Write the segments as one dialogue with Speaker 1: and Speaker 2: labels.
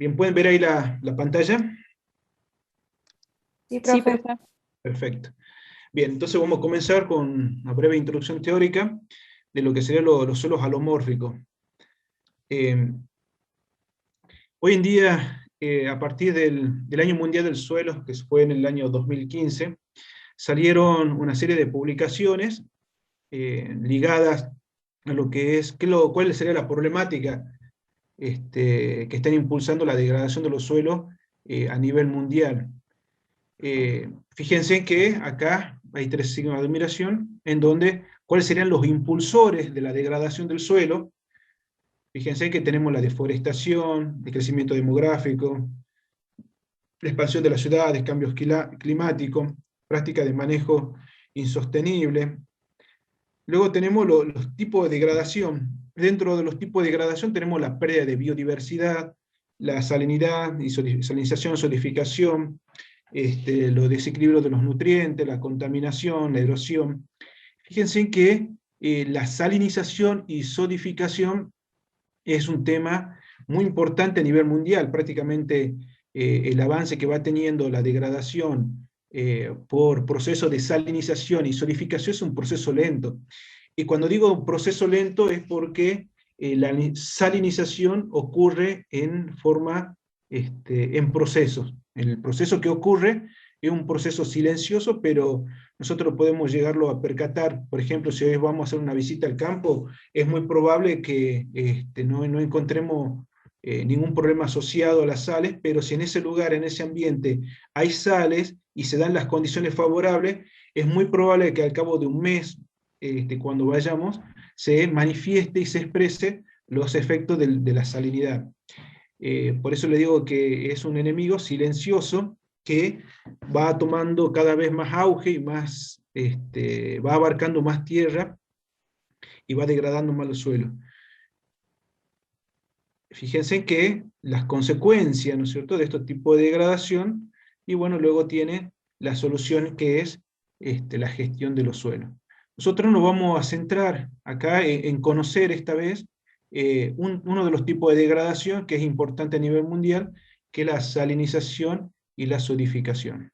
Speaker 1: Bien, ¿pueden ver ahí la pantalla?
Speaker 2: Sí,
Speaker 3: Sí,
Speaker 2: profe.
Speaker 3: profe.
Speaker 1: Perfecto. Bien, entonces vamos a comenzar con una breve introducción teórica de lo que serían los suelos alomórficos. Hoy en día, a partir del Año Mundial del Suelo, que fue en el año 2015, salieron una serie de publicaciones ligadas a lo que es, cuál sería la problemática que están impulsando la degradación de los suelos a nivel mundial. Fíjense que acá hay tres signos de admiración, en donde, ¿cuáles serían los impulsores de la degradación del suelo? Fíjense que tenemos la deforestación, el crecimiento demográfico, la expansión de las ciudades, cambios climáticos, prácticas de manejo insostenible. Luego tenemos los tipos de degradación. Dentro de los tipos de degradación tenemos la pérdida de biodiversidad, la salinidad, salinización, solidificación, los desequilibrios de los nutrientes, la contaminación, la erosión. Fíjense que la salinización y solidificación es un tema muy importante a nivel mundial. Prácticamente el avance que va teniendo la degradación por proceso de salinización y solidificación es un proceso lento. Y cuando digo un proceso lento es porque la salinización ocurre en forma, en procesos. El proceso que ocurre es un proceso silencioso, pero nosotros podemos llegarlo a percatar. Por ejemplo, si hoy vamos a hacer una visita al campo, es muy probable que no encontremos ningún problema asociado a las sales, pero si en ese lugar, en ese ambiente, hay sales y se dan las condiciones favorables, es muy probable que al cabo de un mes, cuando vayamos, se manifieste y se exprese los efectos de la salinidad. Por eso le digo que es un enemigo silencioso que va tomando cada vez más auge y más, va abarcando más tierra y va degradando más los suelos. Fíjense que las consecuencias, ¿no es cierto?, de este tipo de degradación, y bueno, luego tiene la solución que es la gestión de los suelos. Nosotros nos vamos a centrar acá en conocer esta vez uno de los tipos de degradación que es importante a nivel mundial, que es la salinización y la solidificación.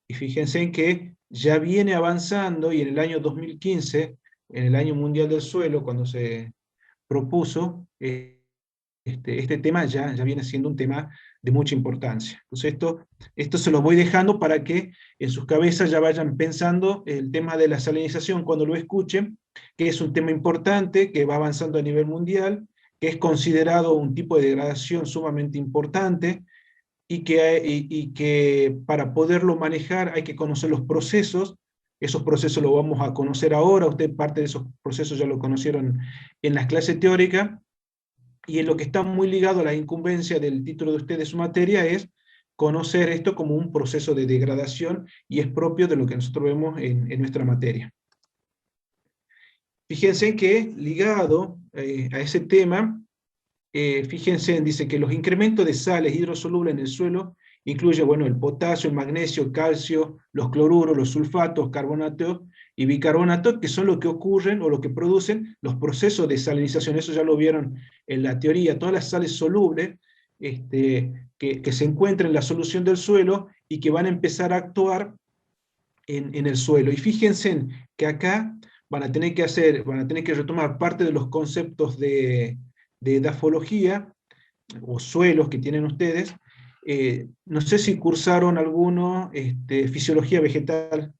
Speaker 1: Y fíjense en que ya viene avanzando, y en el año 2015, en el Año Mundial del Suelo, cuando se propuso, este tema ya viene siendo un tema de mucha importancia. Entonces esto se lo voy dejando para que en sus cabezas ya vayan pensando el tema de la salinización cuando lo escuchen, que es un tema importante, que va avanzando a nivel mundial, que es considerado un tipo de degradación sumamente importante, y que para poderlo manejar hay que conocer los procesos. Esos procesos los vamos a conocer ahora, usted parte de esos procesos ya lo conocieron en las clases teóricas, y en lo que está muy ligado a la incumbencia del título de usted de su materia es conocer esto como un proceso de degradación, y es propio de lo que nosotros vemos en nuestra materia. Fíjense que ligado a ese tema, fíjense, dice que los incrementos de sales hidrosolubles en el suelo incluye, bueno, el potasio, el magnesio, el calcio, los cloruros, los sulfatos, carbonatos y bicarbonatos, que son lo que ocurren o lo que producen los procesos de salinización. Eso ya lo vieron en la teoría. Todas las sales solubles que se encuentran en la solución del suelo y que van a empezar a actuar en el suelo. Y fíjense que acá van a tener que retomar parte de los conceptos de edafología o suelos que tienen ustedes. No sé si cursaron alguno fisiología vegetal.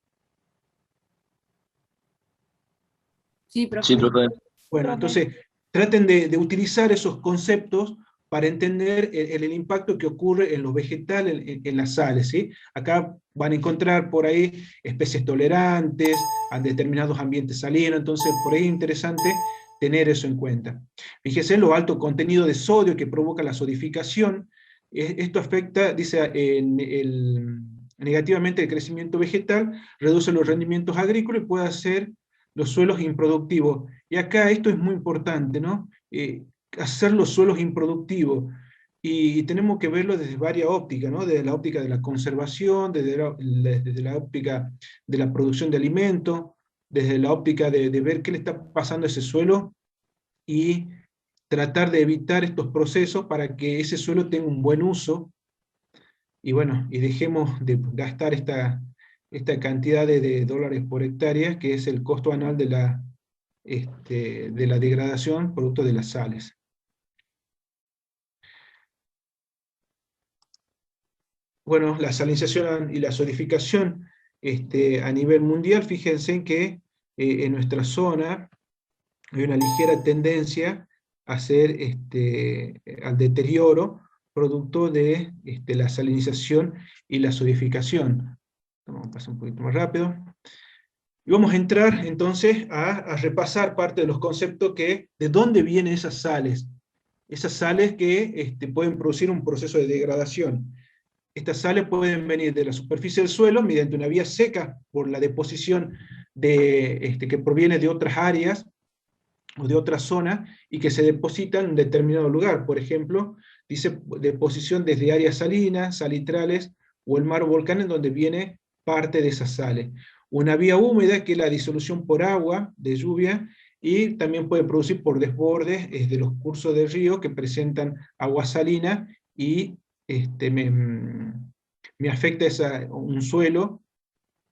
Speaker 2: Sí, profe.
Speaker 4: Sí, profe.
Speaker 1: Bueno,
Speaker 3: Profe.
Speaker 1: entonces traten de utilizar esos conceptos para entender el impacto que ocurre en los vegetales, en las sales, ¿sí? Acá van a encontrar por ahí especies tolerantes a determinados ambientes salinos, entonces por ahí es interesante tener eso en cuenta. Fíjese lo alto contenido de sodio que provoca la sodificación. Esto afecta, dice, negativamente el crecimiento vegetal, reduce los rendimientos agrícolas y puede hacer los suelos improductivos. Y acá esto es muy importante, ¿no? Hacer los suelos improductivos. Y tenemos que verlo desde varias ópticas, ¿no? Desde la óptica de la conservación, desde la óptica de la producción de alimentos, desde la óptica de ver qué le está pasando a ese suelo, y tratar de evitar estos procesos para que ese suelo tenga un buen uso, y bueno, y dejemos de gastar esta cantidad de dólares por hectárea, que es el costo anual de la degradación producto de las sales. Bueno, la salinización y la solidificación a nivel mundial, fíjense en que en nuestra zona hay una ligera tendencia a hacer al deterioro producto de la salinización y la solidificación. Vamos a pasar un poquito más rápido. Y vamos a entrar entonces a repasar parte de los conceptos de dónde vienen esas sales que pueden producir un proceso de degradación. Estas sales pueden venir de la superficie del suelo mediante una vía seca por la deposición que proviene de otras áreas o de otra zona y que se depositan en un determinado lugar. Por ejemplo, dice deposición desde áreas salinas, salitrales o el mar o volcán en donde viene parte de esas sales. Una vía húmeda que es la disolución por agua de lluvia y también puede producir por desbordes de los cursos de río que presentan agua salina y me afecta un suelo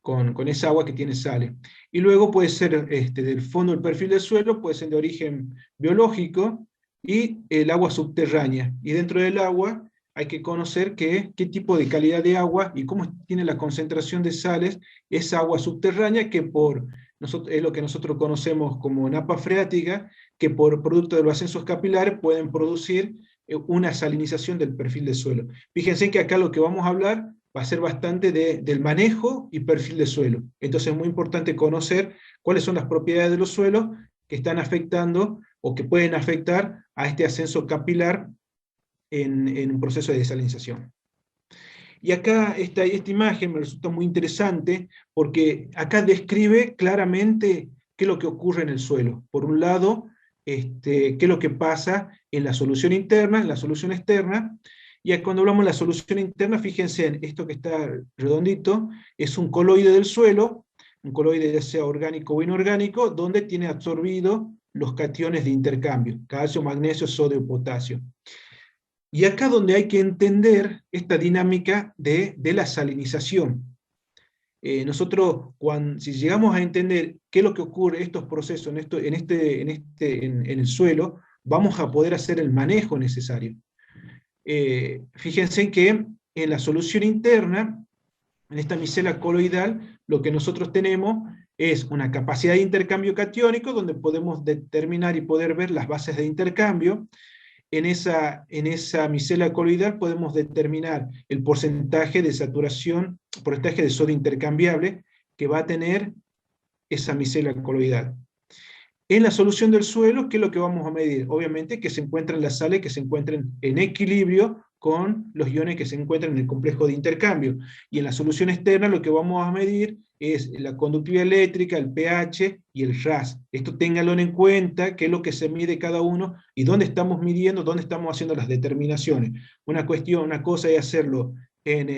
Speaker 1: con esa agua que tiene sales. Y luego puede ser del fondo del perfil del suelo, puede ser de origen biológico, y el agua subterránea. Y dentro del agua hay que conocer qué tipo de calidad de agua y cómo tiene la concentración de sales esa agua subterránea, que es lo que nosotros conocemos como napa freática, que por producto de los ascensos capilares pueden producir una salinización del perfil del suelo. Fíjense que acá lo que vamos a hablar va a ser bastante del manejo y perfil de suelo. Entonces es muy importante conocer cuáles son las propiedades de los suelos que están afectando o que pueden afectar a este ascenso capilar en un proceso de desalinización. Y acá esta imagen me resulta muy interesante porque acá describe claramente qué es lo que ocurre en el suelo. Por un lado, qué es lo que pasa en la solución interna, en la solución externa. Y cuando hablamos de la solución interna, fíjense en esto que está redondito, es un coloide del suelo, un coloide ya sea orgánico o inorgánico, donde tiene absorbido los cationes de intercambio, calcio, magnesio, sodio, potasio. Y acá donde hay que entender esta dinámica de la salinización. Nosotros, si llegamos a entender qué es lo que ocurre, estos procesos en el suelo, vamos a poder hacer el manejo necesario. Fíjense que en la solución interna, en esta micela coloidal, lo que nosotros tenemos es una capacidad de intercambio catiónico, donde podemos determinar y poder ver las bases de intercambio. En esa micela coloidal podemos determinar el porcentaje de saturación, porcentaje de sodio intercambiable que va a tener esa micela coloidal. En la solución del suelo, ¿qué es lo que vamos a medir? Obviamente que se encuentran las sales que se encuentren en equilibrio con los iones que se encuentran en el complejo de intercambio. Y en la solución externa lo que vamos a medir es la conductividad eléctrica, el pH y el RAS. Esto ténganlo en cuenta, qué es lo que se mide cada uno y dónde estamos midiendo, dónde estamos haciendo las determinaciones. Una cosa es hacerlo en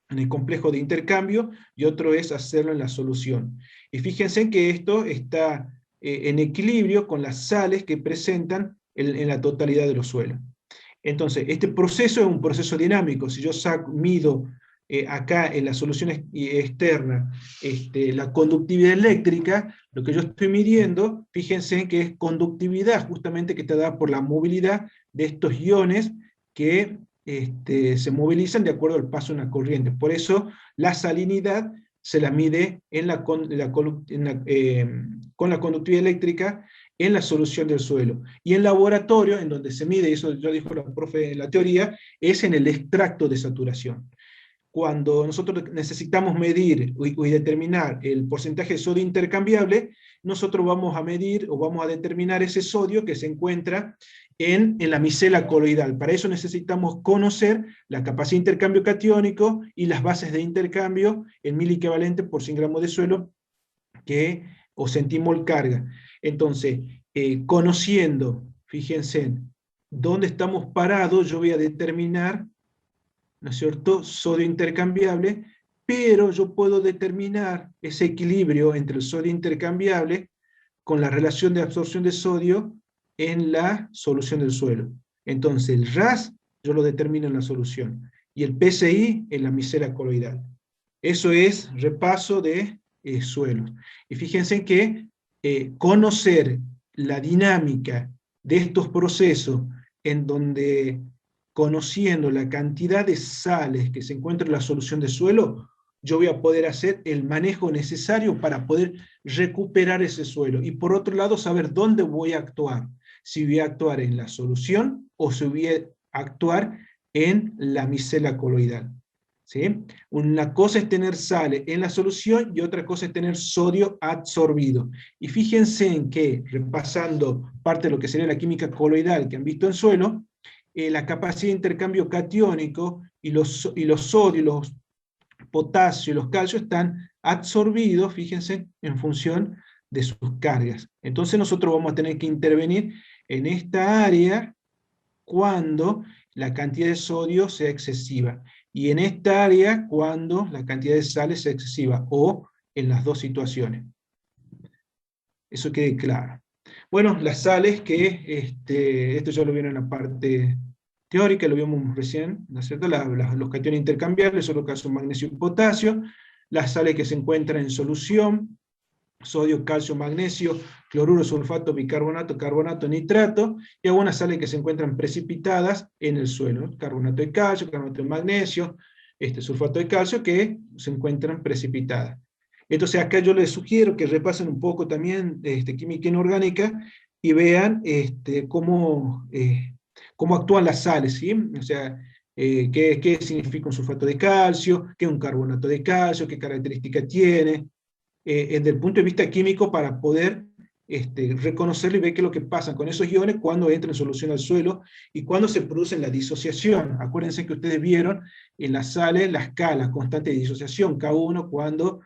Speaker 1: el complejo de intercambio y otro es hacerlo en la solución. Y fíjense que esto está en equilibrio con las sales que presentan en la totalidad de los suelos. Entonces, este proceso es un proceso dinámico. Si yo mido acá en la solución externa la conductividad eléctrica, lo que yo estoy midiendo, fíjense que es conductividad, justamente que está dada por la movilidad de estos iones que se movilizan de acuerdo al paso de una corriente. Por eso la salinidad se la mide con la conductividad eléctrica en la solución del suelo. Y en laboratorio, en donde se mide, eso ya dijo la profe en la teoría, es en el extracto de saturación. Cuando nosotros necesitamos medir y determinar el porcentaje de sodio intercambiable, nosotros vamos a medir o vamos a determinar ese sodio que se encuentra en la micela coloidal. Para eso necesitamos conocer la capacidad de intercambio catiónico y las bases de intercambio en miliequivalente por 100 gramos de suelo o centimol carga. Entonces, conociendo, fíjense, dónde estamos parados, yo voy a determinar, ¿no es cierto?, sodio intercambiable, pero yo puedo determinar ese equilibrio entre el sodio intercambiable con la relación de absorción de sodio en la solución del suelo. Entonces el RAS yo lo determino en la solución, y el PSI en la misera coloidal. Eso es repaso de suelos. Y fíjense que conocer la dinámica de estos procesos, en donde conociendo la cantidad de sales que se encuentran en la solución de suelo, yo voy a poder hacer el manejo necesario para poder recuperar ese suelo. Y por otro lado, saber dónde voy a actuar. Si voy a actuar en la solución o si voy a actuar en la micela coloidal. ¿Sí? Una cosa es tener sales en la solución y otra cosa es tener sodio absorbido. Y fíjense en que, repasando parte de lo que sería la química coloidal que han visto en suelo, la capacidad de intercambio catiónico y los sodios, los potasio y los calcios están absorbidos, fíjense, en función de sus cargas. Entonces nosotros vamos a tener que intervenir en esta área cuando la cantidad de sodio sea excesiva, y en esta área cuando la cantidad de sales sea excesiva, o en las dos situaciones. Eso quede claro. Bueno, las sales que, esto ya lo vieron en la parte teórica, lo vimos recién, ¿no es cierto? Los cationes intercambiables son los casos magnesio y potasio, las sales que se encuentran en solución, sodio, calcio, magnesio, cloruro, sulfato, bicarbonato, carbonato, nitrato, y algunas sales que se encuentran precipitadas en el suelo, ¿no? Carbonato de calcio, carbonato de magnesio, sulfato de calcio, que se encuentran precipitadas. Entonces acá yo les sugiero que repasen un poco también química inorgánica y vean cómo actúan las sales, ¿sí? O sea, qué significa un sulfato de calcio, qué es un carbonato de calcio, qué característica tiene, desde el punto de vista químico, para poder reconocerlo y ver qué es lo que pasa con esos iones cuando entran en solución al suelo y cuando se produce la disociación. Acuérdense que ustedes vieron en las sales la escala constante de disociación, K1 cuando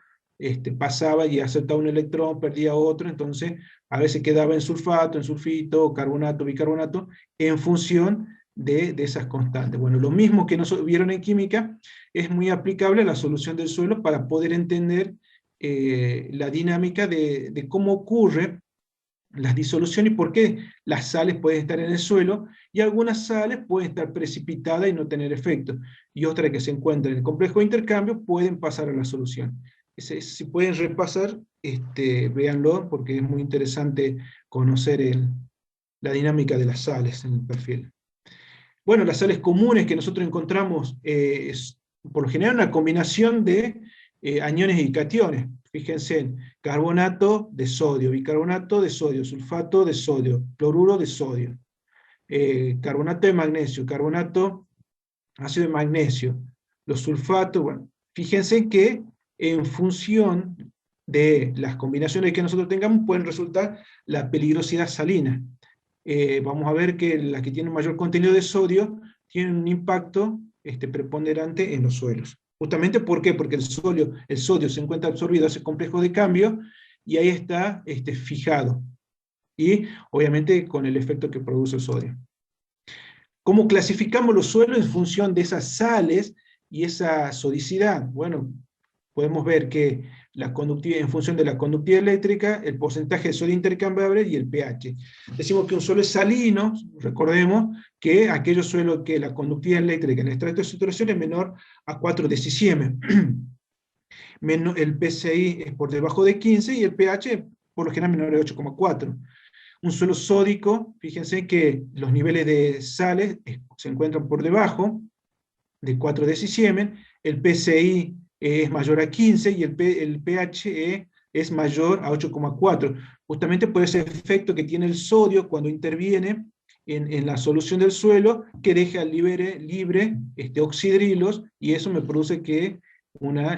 Speaker 1: pasaba y aceptaba un electrón, perdía otro, entonces a veces quedaba en sulfato, en sulfito, carbonato, bicarbonato, en función de esas constantes. Bueno, lo mismo que nos vieron en química es muy aplicable a la solución del suelo para poder entender la dinámica de cómo ocurre las disoluciones y por qué las sales pueden estar en el suelo, y algunas sales pueden estar precipitadas y no tener efecto, y otras que se encuentran en el complejo de intercambio pueden pasar a la solución. Si pueden repasar, véanlo, porque es muy interesante conocer la dinámica de las sales en el perfil. Bueno, las sales comunes que nosotros encontramos es por lo general una combinación de aniones y cationes. Fíjense en carbonato de sodio, bicarbonato de sodio, sulfato de sodio, cloruro de sodio, carbonato de magnesio, carbonato, ácido de magnesio, los sulfatos. Bueno, fíjense que en función de las combinaciones que nosotros tengamos pueden resultar la peligrosidad salina. Vamos a ver que las que tienen mayor contenido de sodio tienen un impacto preponderante en los suelos. Justamente, ¿por qué? Porque el sodio se encuentra absorbido a ese complejo de cambio y ahí está fijado. Y obviamente con el efecto que produce el sodio. ¿Cómo clasificamos los suelos en función de esas sales y esa sodicidad? Bueno, podemos ver que en función de la conductividad eléctrica, el porcentaje de sodio intercambiable y el pH. Decimos que un suelo es salino, recordemos que aquellos suelos que la conductividad eléctrica en el extracto de saturación es menor a 4 decisiemens. El PCI es por debajo de 15 y el pH por lo general menor de 8,4. Un suelo sódico, fíjense que los niveles de sales se encuentran por debajo de 4 decisiemens, el PCI es mayor a 15 y el pH es mayor a 8,4, justamente por ese efecto que tiene el sodio cuando interviene en la solución del suelo, que deja libre oxidrilos, y eso me produce que una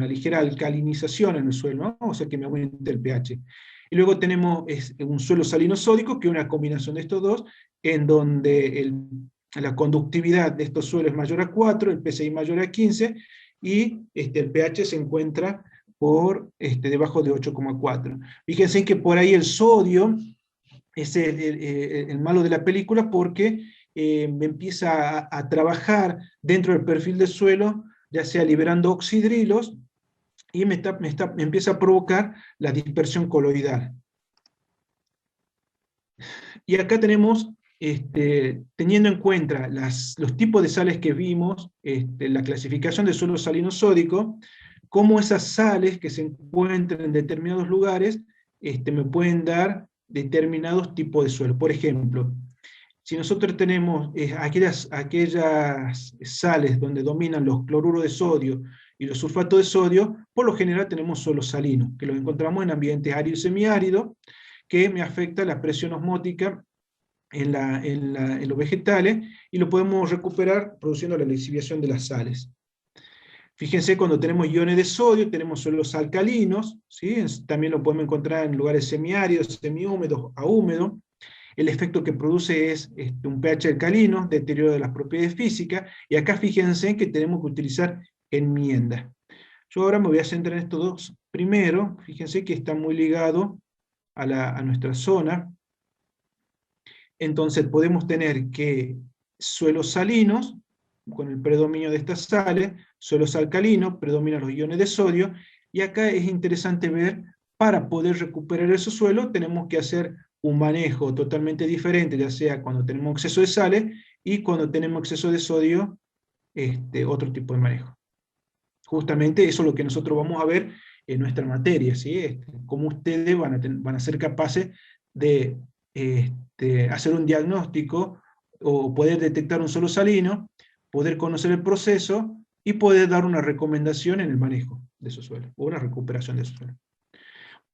Speaker 1: ligera alcalinización en el suelo, ¿no? O sea que me aumenta el pH. Y luego tenemos un suelo salino sódico, que es una combinación de estos dos, en donde la conductividad de estos suelos es mayor a 4, el PCI mayor a 15, y el pH se encuentra por debajo de 8,4. Fíjense que por ahí el sodio es el malo de la película, porque me empieza a trabajar dentro del perfil del suelo, ya sea liberando oxidrilos, y me empieza a provocar la dispersión coloidal. Y acá tenemos, teniendo en cuenta los tipos de sales que vimos, la clasificación de suelo salino sódico, cómo esas sales que se encuentran en determinados lugares me pueden dar determinados tipos de suelo. Por ejemplo, si nosotros tenemos aquellas sales donde dominan los cloruros de sodio y los sulfatos de sodio, por lo general tenemos suelo salino, que los encontramos en ambientes árido y semiárido, que me afecta la presión osmótica en los vegetales, y lo podemos recuperar produciendo la lixiviación de las sales. Fíjense, cuando tenemos iones de sodio, tenemos suelos alcalinos, ¿sí? También lo podemos encontrar en lugares semiáridos, semihúmedos a húmedos. El efecto que produce es un pH alcalino, deterioro de las propiedades físicas, y acá fíjense que tenemos que utilizar enmiendas. Yo ahora me voy a centrar en estos dos. Primero, fíjense que está muy ligado a nuestra zona. Entonces podemos tener que suelos salinos, con el predominio de estas sales, suelos alcalinos, predominan los iones de sodio, y acá es interesante ver, para poder recuperar esos suelos, tenemos que hacer un manejo totalmente diferente, ya sea cuando tenemos exceso de sales, y cuando tenemos exceso de sodio, otro tipo de manejo. Justamente eso es lo que nosotros vamos a ver en nuestra materia, ¿sí? Cómo ustedes van a ser capaces de hacer un diagnóstico, o poder detectar un suelo salino, poder conocer el proceso, y poder dar una recomendación en el manejo de esos suelos, o una recuperación de esos suelos.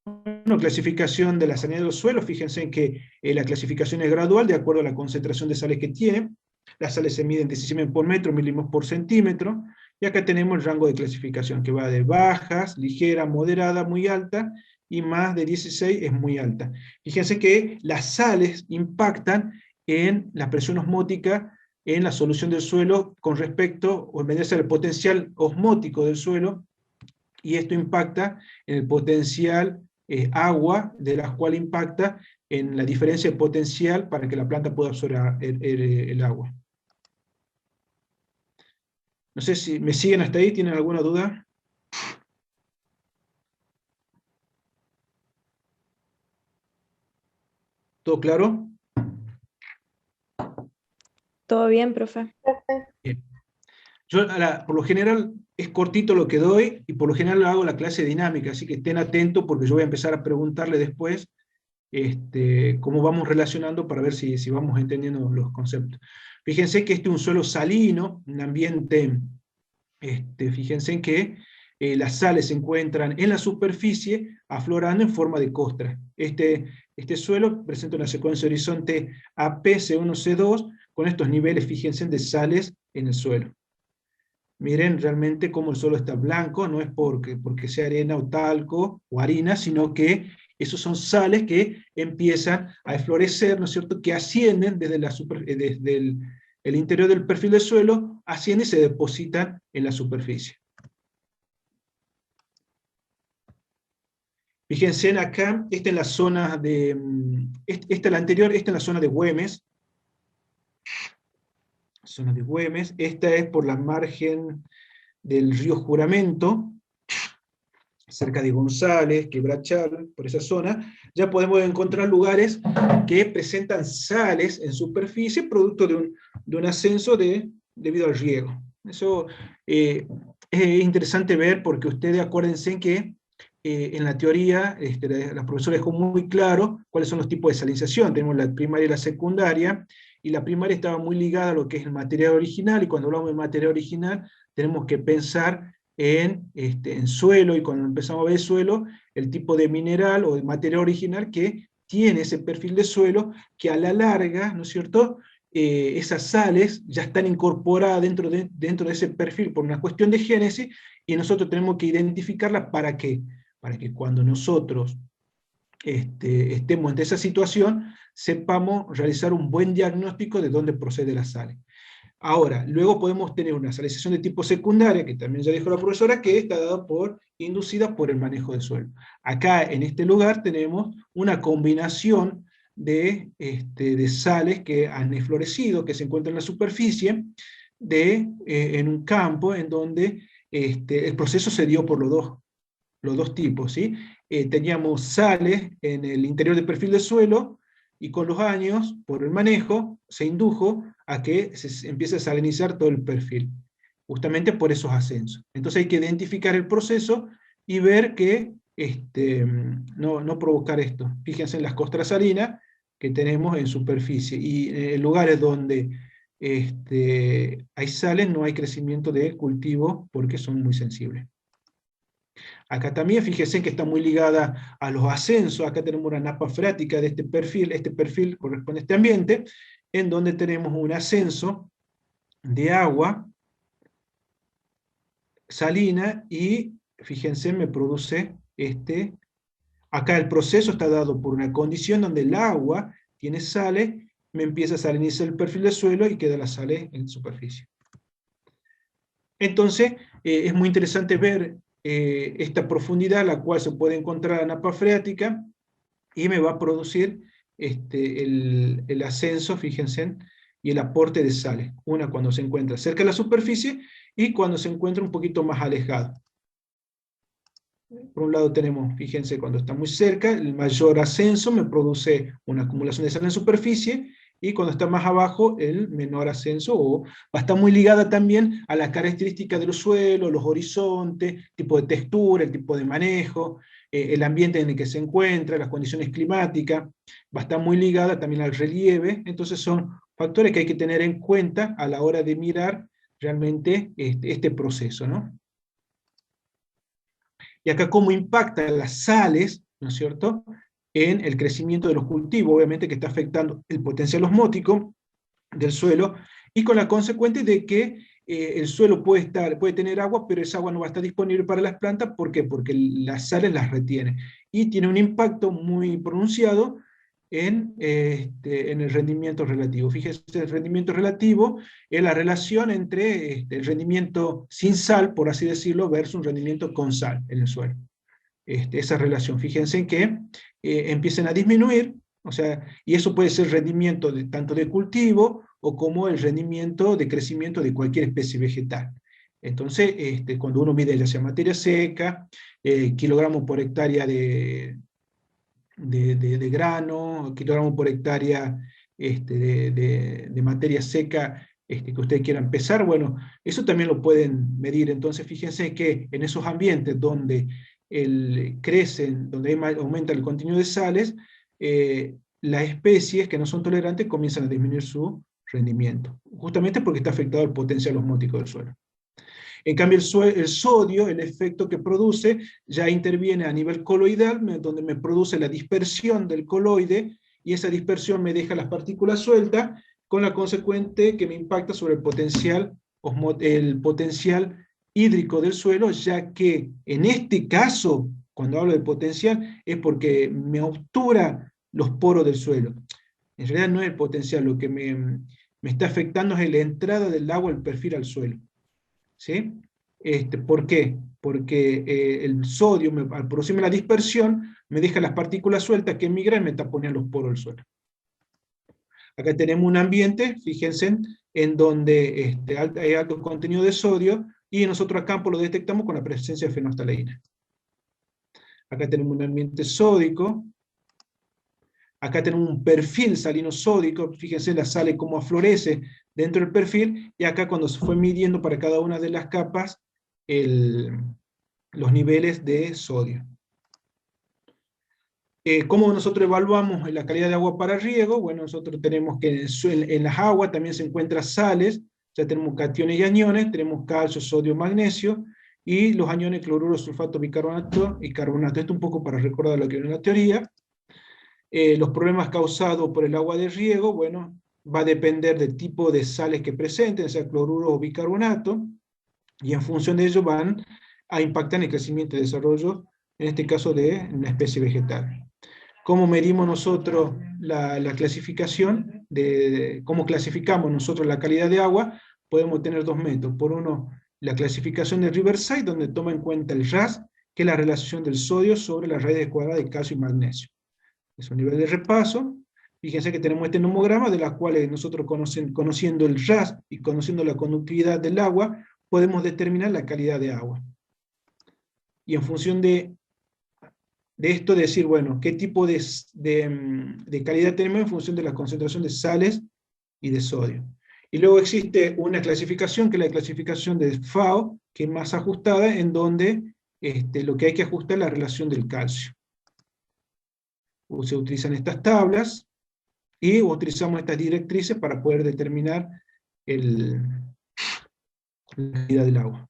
Speaker 1: Bueno, clasificación de la salinidad de los suelos. Fíjense en que la clasificación es gradual, de acuerdo a la concentración de sales que tiene. Las sales se miden decisimen por metro, milímetros por centímetro, y acá tenemos el rango de clasificación, que va de bajas, ligera, moderada, muy alta, y más de 16 es muy alta. Fíjense que las sales impactan en la presión osmótica en la solución del suelo con respecto, o obedece al potencial osmótico del suelo, y esto impacta en el potencial agua, de la cual impacta en la diferencia de potencial para que la planta pueda absorber el agua. No sé si me siguen hasta ahí, ¿tienen alguna duda? ¿Todo claro?
Speaker 3: Todo bien, profe.
Speaker 1: Bien. Yo, por lo general, es cortito lo que doy, y por lo general lo hago la clase dinámica, así que estén atentos, porque yo voy a empezar a preguntarle después cómo vamos relacionando, para ver si vamos entendiendo los conceptos. Fíjense que este es un suelo salino, un ambiente, fíjense en que las sales se encuentran en la superficie aflorando en forma de costra. Este suelo presenta una secuencia de horizonte AP, C1, C2, con estos niveles, fíjense, de sales en el suelo. Miren realmente cómo el suelo está blanco, no es porque sea arena o talco o harina, sino que esos son sales que empiezan a florecer, ¿no es cierto?, que ascienden desde el interior del perfil del suelo, ascienden y se depositan en la superficie. Fíjense acá, esta es la zona de, esta es la anterior, esta es la zona de Güemes. Zona de Güemes, esta es por la margen del río Juramento, cerca de González, Quebrachal, por esa zona. Ya podemos encontrar lugares que presentan sales en superficie, producto de un ascenso debido al riego. Eso es interesante ver, porque ustedes acuérdense que en la teoría la profesora dejó muy claro cuáles son los tipos de salinización. Tenemos la primaria y la secundaria, y la primaria estaba muy ligada a lo que es el material original, y cuando hablamos de material original tenemos que pensar en suelo, y cuando empezamos a ver suelo, el tipo de mineral o de material original que tiene ese perfil de suelo, que a la larga, ¿no es cierto?, esas sales ya están incorporadas dentro de ese perfil por una cuestión de génesis, y nosotros tenemos que identificarlas. ¿Para qué? Para que cuando nosotros estemos ante esa situación, sepamos realizar un buen diagnóstico de dónde procede la sal. Ahora, luego podemos tener una salinización de tipo secundaria, que también ya dijo la profesora, que está dada inducida por el manejo del suelo. Acá, en este lugar, tenemos una combinación de sales que han eflorecido, que se encuentran en la superficie, en un campo en donde el proceso se dio por los dos tipos, ¿sí? Teníamos sales en el interior del perfil del suelo, y con los años, por el manejo, se indujo a que se empiece a salinizar todo el perfil, justamente por esos ascensos. Entonces hay que identificar el proceso y ver que no provocar esto. Fíjense en las costras salinas que tenemos en superficie, y en lugares donde hay sales no hay crecimiento de cultivo porque son muy sensibles. Acá también fíjense que está muy ligada a los ascensos. Acá tenemos una napa freática de este perfil corresponde a este ambiente, en donde tenemos un ascenso de agua salina, y fíjense, me produce acá el proceso está dado por una condición donde el agua tiene sales, me empieza a salinizar el perfil del suelo y queda la sales en superficie. Entonces, es muy interesante ver esta profundidad, la cual se puede encontrar en la napa freática, y me va a producir el ascenso, fíjense, y el aporte de sales. Una cuando se encuentra cerca de la superficie y cuando se encuentra un poquito más alejado. Por un lado tenemos, fíjense, cuando está muy cerca, el mayor ascenso me produce una acumulación de sal en superficie, y cuando está más abajo, el menor ascenso, o va a estar muy ligada también a las características de los suelos, los horizontes, tipo de textura, el tipo de manejo, el ambiente en el que se encuentra, las condiciones climáticas, va a estar muy ligada también al relieve. Entonces son factores que hay que tener en cuenta a la hora de mirar realmente este proceso, ¿no? Y acá cómo impactan las sales, ¿no es cierto?, en el crecimiento de los cultivos, obviamente que está afectando el potencial osmótico del suelo, y con la consecuencia de que el suelo puede tener agua, pero esa agua no va a estar disponible para las plantas. ¿Por qué? Porque las sales las retiene, y tiene un impacto muy pronunciado en el rendimiento relativo. Fíjese, el rendimiento relativo es la relación entre el rendimiento sin sal, por así decirlo, versus un rendimiento con sal en el suelo. Esa relación, fíjense que empiezan a disminuir, o sea, y eso puede ser rendimiento tanto de cultivo o como el rendimiento de crecimiento de cualquier especie vegetal. Entonces, cuando uno mide ya sea materia seca, kilogramos por hectárea de grano, kilogramos por hectárea de materia seca que ustedes quieran pesar, bueno, eso también lo pueden medir. Entonces, fíjense que en esos ambientes donde crecen, donde aumenta el contenido de sales, las especies que no son tolerantes comienzan a disminuir su rendimiento, justamente porque está afectado el potencial osmótico del suelo. En cambio, el sodio, el efecto que produce, ya interviene a nivel coloidal, donde me produce la dispersión del coloide, y esa dispersión me deja las partículas sueltas, con la consecuente que me impacta sobre el potencial hídrico del suelo, ya que en este caso, cuando hablo de potencial, es porque me obtura los poros del suelo. En realidad no es el potencial, lo que me está afectando es la entrada del agua, el perfil al suelo. ¿Sí? ¿Por qué? Porque el sodio, al producirme la dispersión, me deja las partículas sueltas que migran y me taponean los poros del suelo. Acá tenemos un ambiente, fíjense, en donde hay alto contenido de sodio, y nosotros a campo lo detectamos con la presencia de fenolftaleína. Acá tenemos un ambiente sódico. Acá tenemos un perfil salino-sódico, fíjense la sal cómo aflorece dentro del perfil, y acá cuando se fue midiendo para cada una de las capas los niveles de sodio. ¿Cómo nosotros evaluamos la calidad de agua para riego? Bueno, nosotros tenemos que en las aguas también se encuentran sales, ya tenemos cationes y aniones, tenemos calcio, sodio, magnesio, y los aniones cloruro, sulfato, bicarbonato y carbonato. Esto un poco para recordar lo que viene en la teoría. Los problemas causados por el agua de riego, bueno, va a depender del tipo de sales que presenten, sea cloruro o bicarbonato, y en función de ello van a impactar en el crecimiento y desarrollo, en este caso de una especie vegetal. ¿Cómo medimos nosotros la clasificación? ¿Cómo clasificamos nosotros la calidad de agua? Podemos tener dos métodos. Por uno, la clasificación de Riverside, donde toma en cuenta el RAS, que es la relación del sodio sobre las raíces cuadradas de calcio y magnesio. Es un nivel de repaso. Fíjense que tenemos este nomograma, de las cuales nosotros conociendo el RAS y conociendo la conductividad del agua, podemos determinar la calidad de agua. Y en función de de esto decir, bueno, qué tipo de calidad tenemos en función de la concentración de sales y de sodio. Y luego existe una clasificación, que es la clasificación de FAO, que es más ajustada, en donde lo que hay que ajustar es la relación del calcio. Se utilizan estas tablas, y utilizamos estas directrices para poder determinar la calidad del agua.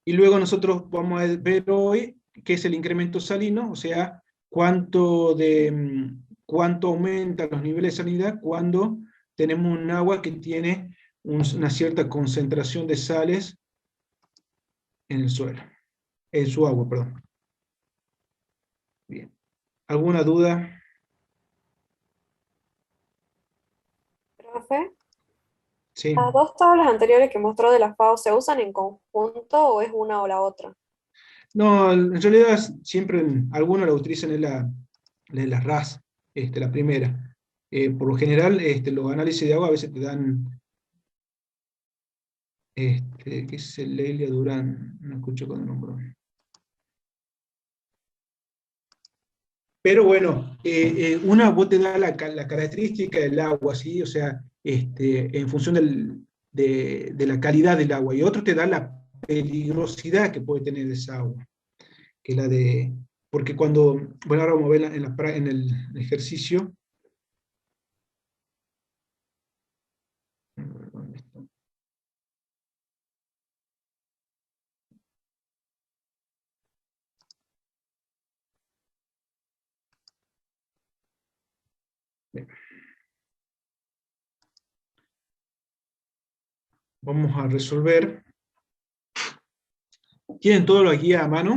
Speaker 1: Y luego nosotros vamos a ver hoy qué es el incremento salino, o sea, cuánto aumenta los niveles de salinidad cuando tenemos un agua que tiene una cierta concentración de sales en el suelo, en su agua, perdón. Bien. ¿Alguna duda?
Speaker 4: Profe,
Speaker 1: Sí.
Speaker 4: las dos tablas anteriores que mostró de la FAO, ¿se usan en conjunto o es una o la otra?
Speaker 1: No, en realidad siempre algunos la utilizan en la RAS, la primera. Por lo general, los análisis de agua a veces te dan, ¿qué es el Lelia Durán? No escucho cuando nombró. Pero bueno, vos te da la característica del agua, ¿sí? O sea, en función de la calidad del agua, y otro te da la peligrosidad que puede tener esa agua, que la de, porque cuando, bueno, ahora vamos a ver en el ejercicio. ¿Dónde está? Bien. Vamos a resolver. ¿Tienen todo la guía a mano?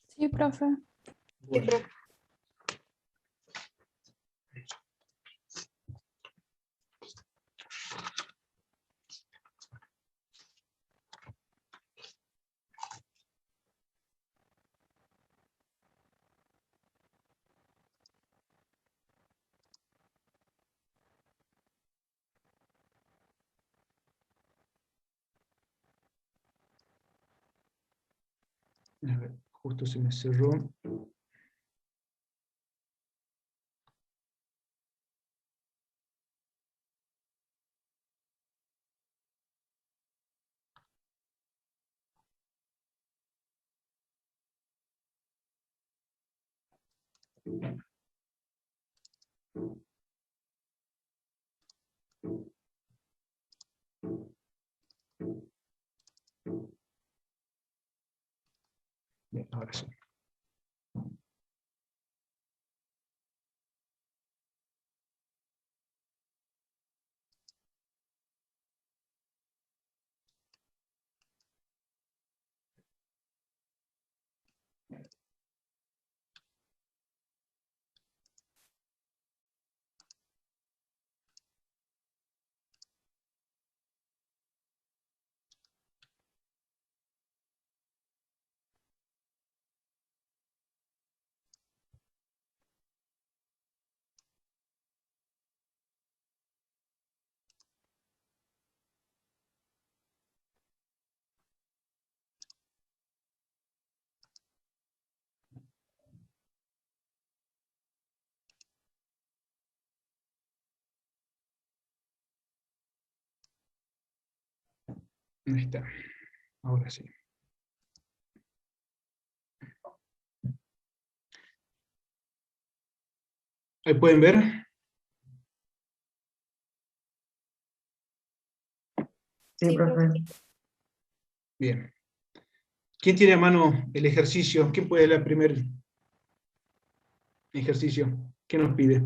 Speaker 3: Sí, profe.
Speaker 4: Sí,
Speaker 1: Bueno.
Speaker 4: profe.
Speaker 1: A ver, justo se me cerró. Bien, ahora sí. Ahí está. Ahora sí. Ahí pueden ver.
Speaker 5: Sí,
Speaker 4: Sí,
Speaker 5: profe.
Speaker 4: profe.
Speaker 1: Bien. ¿Quién tiene a mano el ejercicio? ¿Quién puede leer el primer ejercicio? ¿Qué nos pide?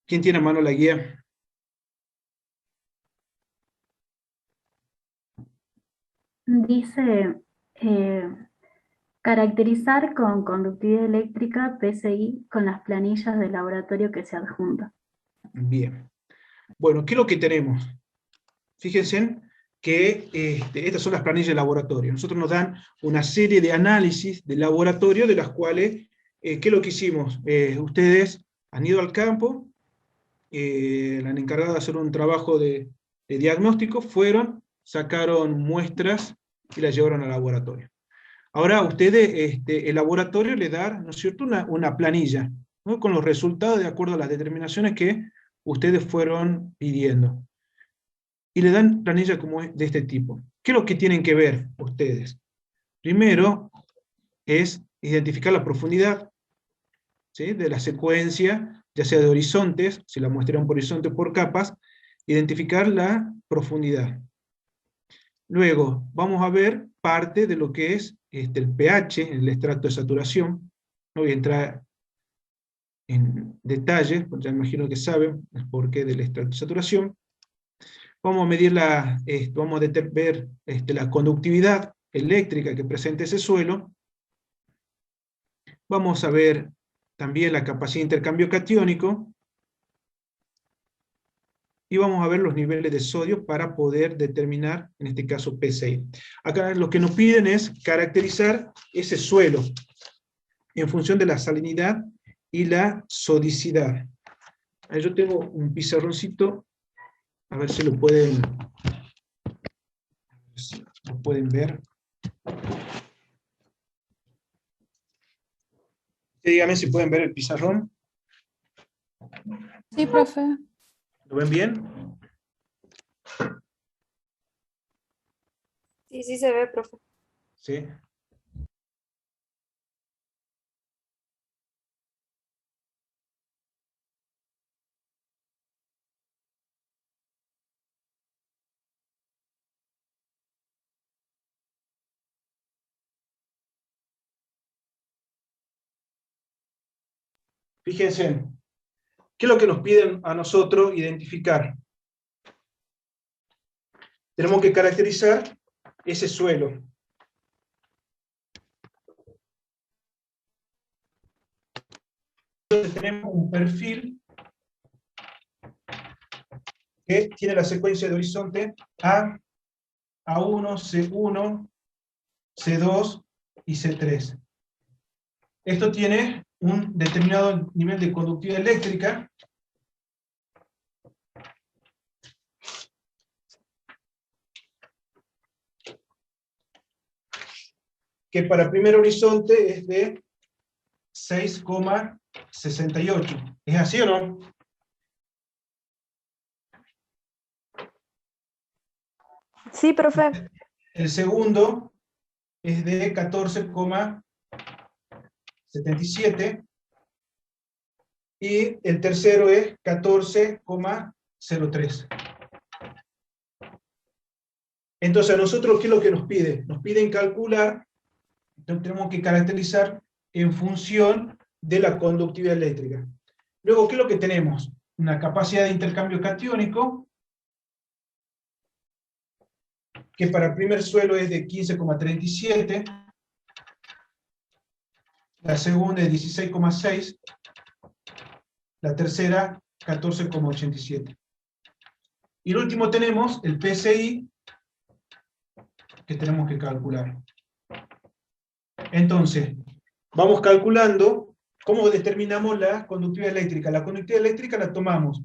Speaker 1: ¿Quién tiene a mano la guía?
Speaker 6: Dice caracterizar con conductividad eléctrica PSI con las planillas de laboratorio que se adjunta.
Speaker 1: Bien. Bueno, ¿qué es lo que tenemos? Fíjense que estas son las planillas de laboratorio. Nosotros nos dan una serie de análisis de laboratorio de las cuales, ¿qué es lo que hicimos? Ustedes han ido al campo la encargada de hacer un trabajo de diagnóstico, sacaron muestras y las llevaron al laboratorio. Ahora ustedes, el laboratorio le da, ¿no es cierto?, una planilla, ¿no?, con los resultados de acuerdo a las determinaciones que ustedes fueron pidiendo. Y le dan planilla como de este tipo. ¿Qué es lo que tienen que ver ustedes? Primero es identificar la profundidad, ¿sí?, de la secuencia, ya sea de horizontes, si la muestran por horizonte o por capas, identificar la profundidad. Luego, vamos a ver parte de lo que es el pH, el extracto de saturación. No voy a entrar en detalle, porque ya imagino que saben el porqué del extracto de saturación. Vamos a medir vamos a ver la conductividad eléctrica que presenta ese suelo. Vamos a ver también la capacidad de intercambio catiónico. Y vamos a ver los niveles de sodio para poder determinar, en este caso, PSI. Acá lo que nos piden es caracterizar ese suelo en función de la salinidad y la sodicidad. Ahí yo tengo un pizarroncito, a ver si lo pueden ver. Díganme si pueden ver el pizarrón.
Speaker 2: Sí, profe.
Speaker 1: ¿Lo ven bien?
Speaker 4: Sí, sí se ve, profe.
Speaker 1: Sí. Fíjense, ¿qué es lo que nos piden a nosotros identificar? Tenemos que caracterizar ese suelo. Entonces tenemos un perfil que tiene la secuencia de horizonte A, A1, C1, C2 y C3. Esto tiene un determinado nivel de conductividad eléctrica que para el primer horizonte es de 6,68. ¿Es así o no?
Speaker 3: Sí, profe.
Speaker 1: El segundo es de 14,77 y el tercero es 14,03. Entonces, a nosotros, ¿qué es lo que nos pide? Nos piden calcular, entonces tenemos que caracterizar en función de la conductividad eléctrica. Luego, ¿qué es lo que tenemos? Una capacidad de intercambio catiónico, que para el primer suelo es de 15,37, la segunda es 16,6, la tercera 14,87. Y el último tenemos el PSI, que tenemos que calcular. Entonces, vamos calculando cómo determinamos la conductividad eléctrica. La conductividad eléctrica la tomamos,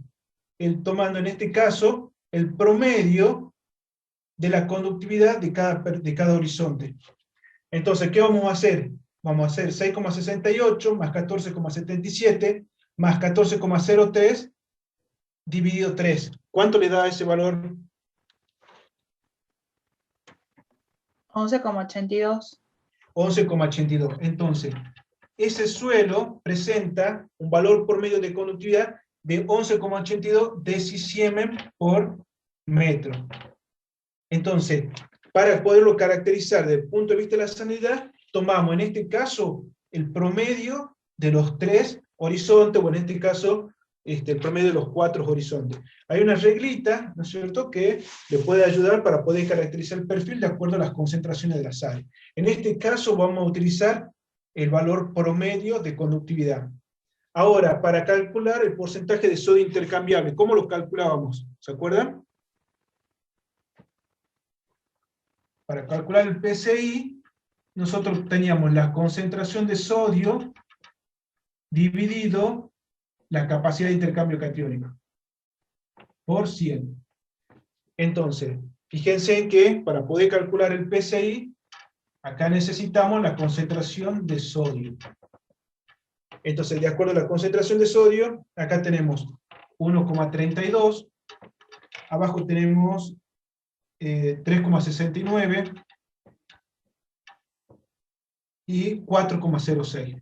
Speaker 1: tomando en este caso el promedio de la conductividad de cada horizonte. Entonces, ¿qué vamos a hacer? Vamos a hacer 6,68 más 14,77 más 14,03 dividido 3. ¿Cuánto le da ese valor?
Speaker 2: 11,82.
Speaker 1: 11,82. Entonces, ese suelo presenta un valor promedio de conductividad de 11,82 decisiemens por metro. Entonces, para poderlo caracterizar desde el punto de vista de la salinidad, tomamos en este caso el promedio de los 3 horizontes, o en este caso el promedio de los 4 horizontes. Hay una reglita, ¿no es cierto?, que le puede ayudar para poder caracterizar el perfil de acuerdo a las concentraciones de la sal. En este caso vamos a utilizar el valor promedio de conductividad. Ahora, para calcular el porcentaje de sodio intercambiable, ¿cómo lo calculábamos? ¿Se acuerdan? Para calcular el PSI, nosotros teníamos la concentración de sodio dividido la capacidad de intercambio catiónico. por 100. Entonces, fíjense que para poder calcular el PSI, acá necesitamos la concentración de sodio. Entonces, de acuerdo a la concentración de sodio, acá tenemos 1,32, abajo tenemos 3,69 y 4,06.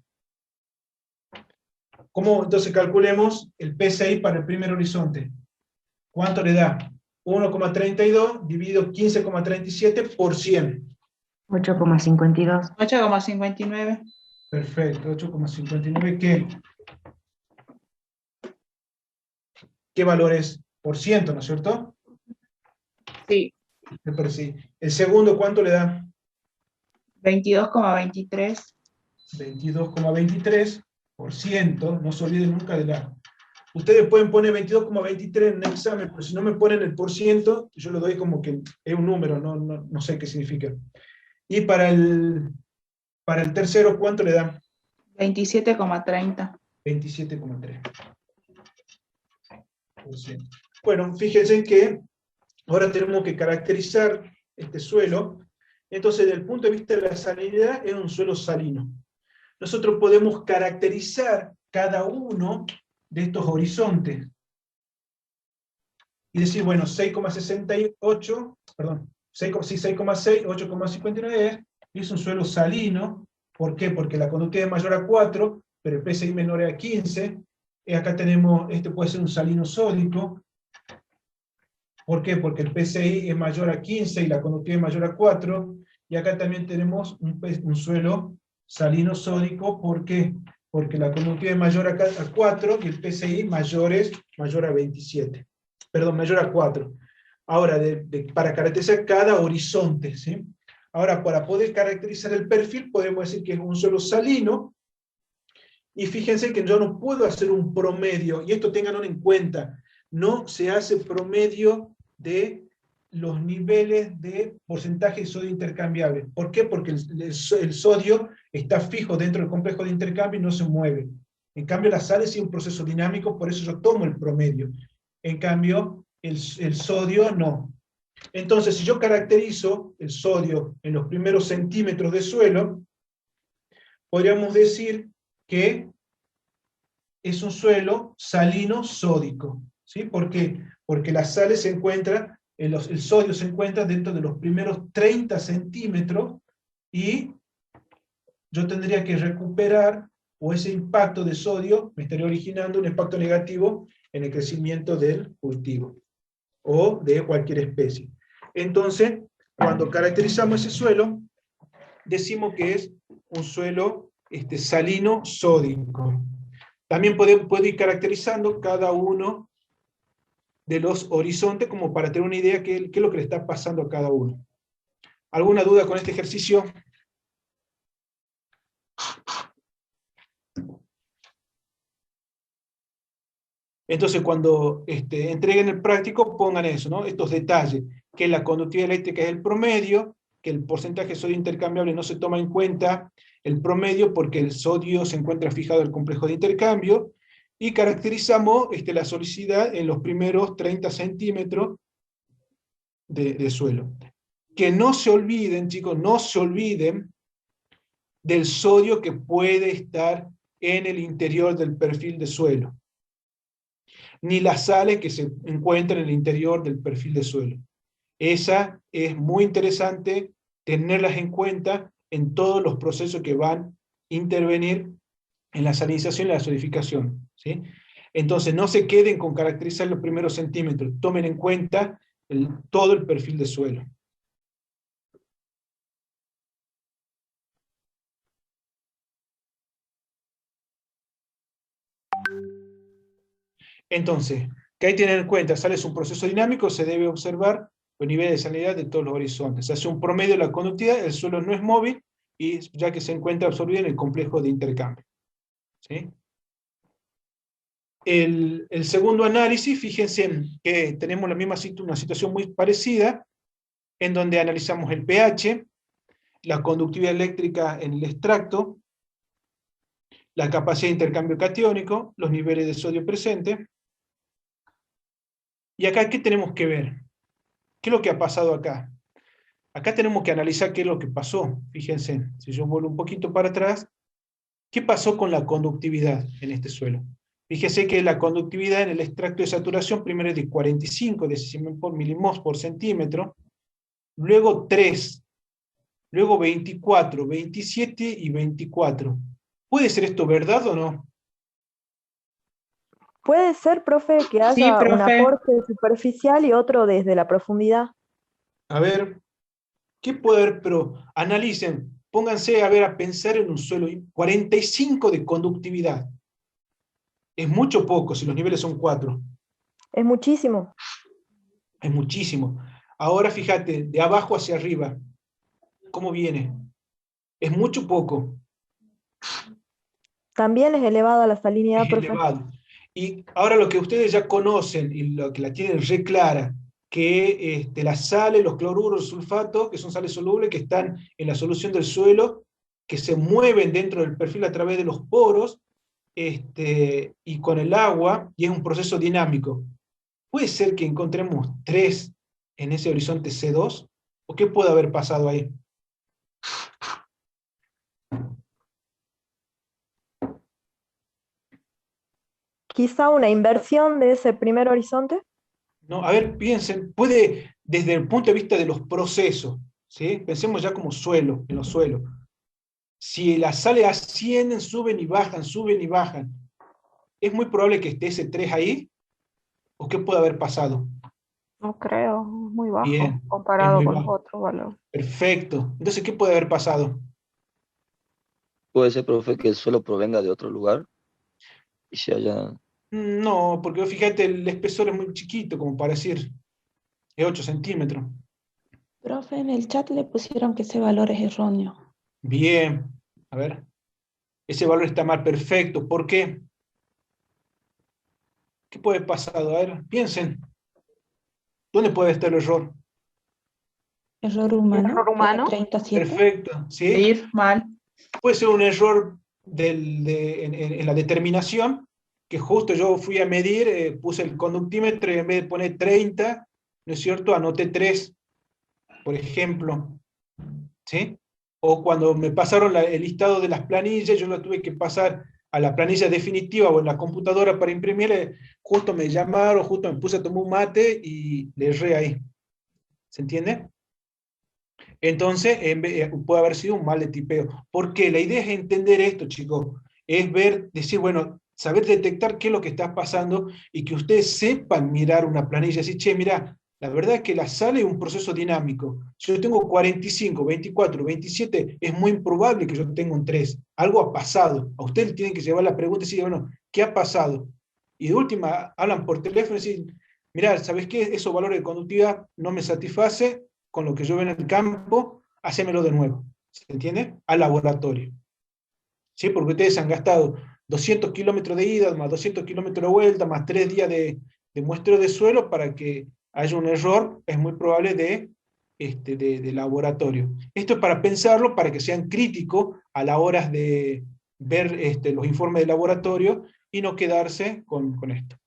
Speaker 1: ¿Cómo entonces calculemos el PSI para el primer horizonte? ¿Cuánto le da? 1,32 dividido 15,37 por 100.
Speaker 5: 8,52.
Speaker 2: 8,59.
Speaker 1: Perfecto, 8,59. ¿Qué valor es? Por ciento, ¿no es cierto?
Speaker 2: Sí.
Speaker 1: Pero sí. ¿El segundo cuánto le da?
Speaker 2: 22,23.
Speaker 1: 22,23%. No se olviden nunca de la... Ustedes pueden poner 22,23 en un examen, pero si no me ponen el por ciento, yo lo doy como que es un número, no sé qué significa. Y para el tercero, ¿cuánto le da?
Speaker 2: 27,30.
Speaker 1: 27,3%. Bueno, fíjense que ahora tenemos que caracterizar este suelo. Entonces, desde el punto de vista de la salinidad, es un suelo salino. Nosotros podemos caracterizar cada uno de estos horizontes y decir, bueno, 6,68, perdón, 6,6, 8,59 es un suelo salino. ¿Por qué? Porque la conductividad es mayor a 4, pero el PSI menor a 15. Y acá tenemos, este puede ser un salino sódico. ¿Por qué? Porque el PSI es mayor a 15 y la conductividad es mayor a 4. Y acá también tenemos un suelo salino sódico. ¿Por qué? Porque la conductividad es mayor a 4 y el PSI mayor a 27. Perdón, mayor a 4. Ahora, para caracterizar cada horizonte, ¿sí? Ahora, para poder caracterizar el perfil, podemos decir que es un suelo salino. Y fíjense que yo no puedo hacer un promedio, y esto tenganlo en cuenta, no se hace promedio de los niveles de porcentaje de sodio intercambiable. ¿Por qué? Porque el sodio está fijo dentro del complejo de intercambio y no se mueve. En cambio, la sal es un proceso dinámico, por eso yo tomo el promedio. En cambio, el sodio no. Entonces, si yo caracterizo el sodio en los primeros centímetros de suelo, podríamos decir que es un suelo salino sódico. ¿Sí? ¿Por qué? Porque las sales se encuentran, el sodio se encuentra dentro de los primeros 30 centímetros y yo tendría que recuperar, o ese impacto de sodio me estaría originando un impacto negativo en el crecimiento del cultivo o de cualquier especie. Entonces, cuando caracterizamos ese suelo, decimos que es un suelo salino sódico. También puedo ir caracterizando cada uno de los horizontes como para tener una idea de qué es lo que le está pasando a cada uno. ¿Alguna duda con este ejercicio? Entonces, cuando entreguen el práctico, pongan eso, ¿no? Estos detalles, que la conductividad eléctrica es el promedio, que el porcentaje de sodio intercambiable no se toma en cuenta el promedio porque el sodio se encuentra fijado en el complejo de intercambio, y caracterizamos la solicidad en los primeros 30 centímetros de suelo. Que no se olviden, chicos, no se olviden del sodio que puede estar en el interior del perfil de suelo, ni las sales que se encuentran en el interior del perfil de suelo. Esa es muy interesante tenerlas en cuenta en todos los procesos que van a intervenir en la salinización y la solidificación, ¿sí? Entonces, no se queden con caracterizar los primeros centímetros, tomen en cuenta todo el perfil de suelo. Entonces, ¿qué hay que tener en cuenta? Sale un proceso dinámico, se debe observar los niveles de salinidad de todos los horizontes. Se hace un promedio de la conductividad, el suelo no es móvil, y ya que se encuentra absorbido en el complejo de intercambio. ¿Sí? El segundo análisis, fíjense que tenemos una situación muy parecida, en donde analizamos el pH, la conductividad eléctrica en el extracto, la capacidad de intercambio catiónico, los niveles de sodio presente, Y acá, ¿qué tenemos que ver? ¿Qué es lo que ha pasado acá? Acá tenemos que analizar qué es lo que pasó. Fíjense, si yo vuelvo un poquito para atrás, ¿qué pasó con la conductividad en este suelo? Fíjese que la conductividad en el extracto de saturación primero es de 45 milimos por centímetro, luego 3, luego 24, 27 y 24. ¿Puede ser esto verdad o no?
Speaker 3: Puede ser, profe, que
Speaker 2: Sí,
Speaker 3: haya un
Speaker 2: profe.
Speaker 3: aporte superficial y otro desde la profundidad.
Speaker 1: A ver, ¿qué puede haber? Pero analicen, pónganse a ver, a pensar en un suelo. 45 de conductividad. Es mucho o poco si los niveles son 4.
Speaker 3: Es muchísimo.
Speaker 1: Es muchísimo. Ahora fíjate, de abajo hacia arriba, ¿cómo viene? ¿Es mucho o poco?
Speaker 3: También es elevada la salinidad,
Speaker 1: Es
Speaker 3: profe.
Speaker 1: elevado. Y ahora lo que ustedes ya conocen y lo que la tienen re clara, que las sales, los cloruros, los sulfatos, que son sales solubles, que están en la solución del suelo, que se mueven dentro del perfil a través de los poros, y con el agua, y es un proceso dinámico. ¿Puede ser que encontremos 3 en ese horizonte C2? ¿O qué puede haber pasado ahí?
Speaker 3: Quizá una inversión de ese primer horizonte.
Speaker 1: ¿No? A ver, piensen, puede, desde el punto de vista de los procesos, ¿sí? Pensemos ya como suelo, en los suelos. Si las sales ascienden, suben y bajan, ¿es muy probable que esté ese 3 ahí? ¿O qué puede haber pasado?
Speaker 4: No creo, muy bajo
Speaker 1: Bien, es
Speaker 4: comparado
Speaker 1: muy
Speaker 4: con los
Speaker 1: bajo.
Speaker 4: otros valores.
Speaker 1: Perfecto. Entonces, ¿qué puede haber pasado?
Speaker 7: Puede ser, profe, que el suelo provenga de otro lugar y se haya...
Speaker 1: No, porque fíjate, el espesor es muy chiquito, como para decir, es 8 centímetros.
Speaker 2: Profe, en el chat le pusieron que ese valor es erróneo.
Speaker 1: Bien, a ver, ese valor está mal, perfecto. ¿Por qué? ¿Qué puede haber pasado? A ver, piensen, ¿dónde puede estar el error?
Speaker 2: Error humano,
Speaker 4: Error
Speaker 2: en la
Speaker 4: humano.
Speaker 2: 37.
Speaker 1: Perfecto, ¿sí?
Speaker 2: Ir mal.
Speaker 1: Puede ser un error en la determinación, que justo yo fui a medir, puse el conductímetro y en vez de poner 30, ¿no es cierto? Anoté 3, por ejemplo, ¿sí? O cuando me pasaron el listado de las planillas, yo lo tuve que pasar a la planilla definitiva o en la computadora para imprimir, justo me llamaron, justo me puse a tomar un mate y le erré ahí. ¿Se entiende? Entonces, puede haber sido un mal de tipeo. Porque la idea es entender esto, chicos. Es ver, decir, bueno, saber detectar qué es lo que está pasando y que ustedes sepan mirar una planilla. Así, che, mira, la verdad es que la sala es un proceso dinámico. Si yo tengo 45, 24, 27, es muy improbable que yo tenga un 3. Algo ha pasado. A ustedes tienen que llevar la pregunta y decir, bueno, ¿qué ha pasado? Y de última, hablan por teléfono y dicen, mira, ¿sabes qué? Esos valores de conductividad no me satisface con lo que yo veo en el campo, hacémelo de nuevo. ¿Se entiende? Al laboratorio. ¿Sí? Porque ustedes han gastado 200 kilómetros de ida, más 200 kilómetros de vuelta, más 3 días de muestreo de suelo para que haya un error, es muy probable de laboratorio. Esto es para pensarlo, para que sean críticos a la hora de ver los informes de laboratorio y no quedarse con esto.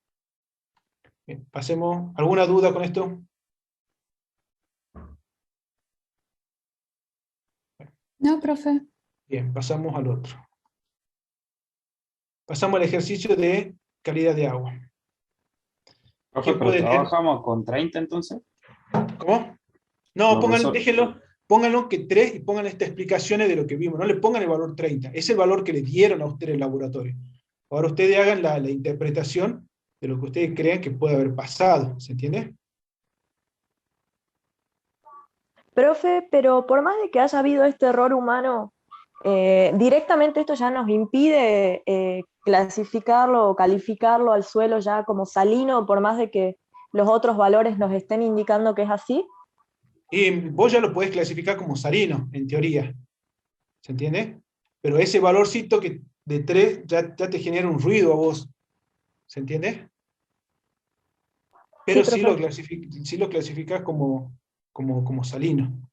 Speaker 1: Bien, pasemos. ¿Alguna duda con esto?
Speaker 2: No, profe.
Speaker 1: Bien, pasamos al otro. Pasamos al ejercicio de calidad de agua.
Speaker 8: Profe,
Speaker 1: ¿Quién
Speaker 8: pero
Speaker 1: puede leer?
Speaker 8: trabajamos con 30 entonces.
Speaker 1: ¿Cómo? No,
Speaker 8: Los
Speaker 1: déjenlo, pónganlo que 3 y pongan estas explicaciones de lo que vimos. No le pongan el valor 30. Es el valor que le dieron a ustedes en el laboratorio. Ahora ustedes hagan la interpretación de lo que ustedes crean que puede haber pasado. ¿Se entiende?
Speaker 3: Profe, pero por más de que haya habido este error humano, directamente esto ya nos impide clasificarlo o calificarlo al suelo ya como salino, por más de que los otros valores nos estén indicando que es así.
Speaker 1: Y vos ya lo podés clasificar como salino, en teoría. ¿Se entiende? Pero ese valorcito que de 3 ya te genera un ruido a vos. ¿Se entiende?
Speaker 3: Sí,
Speaker 1: Pero sí
Speaker 3: profe.
Speaker 1: sí lo clasificás como salino.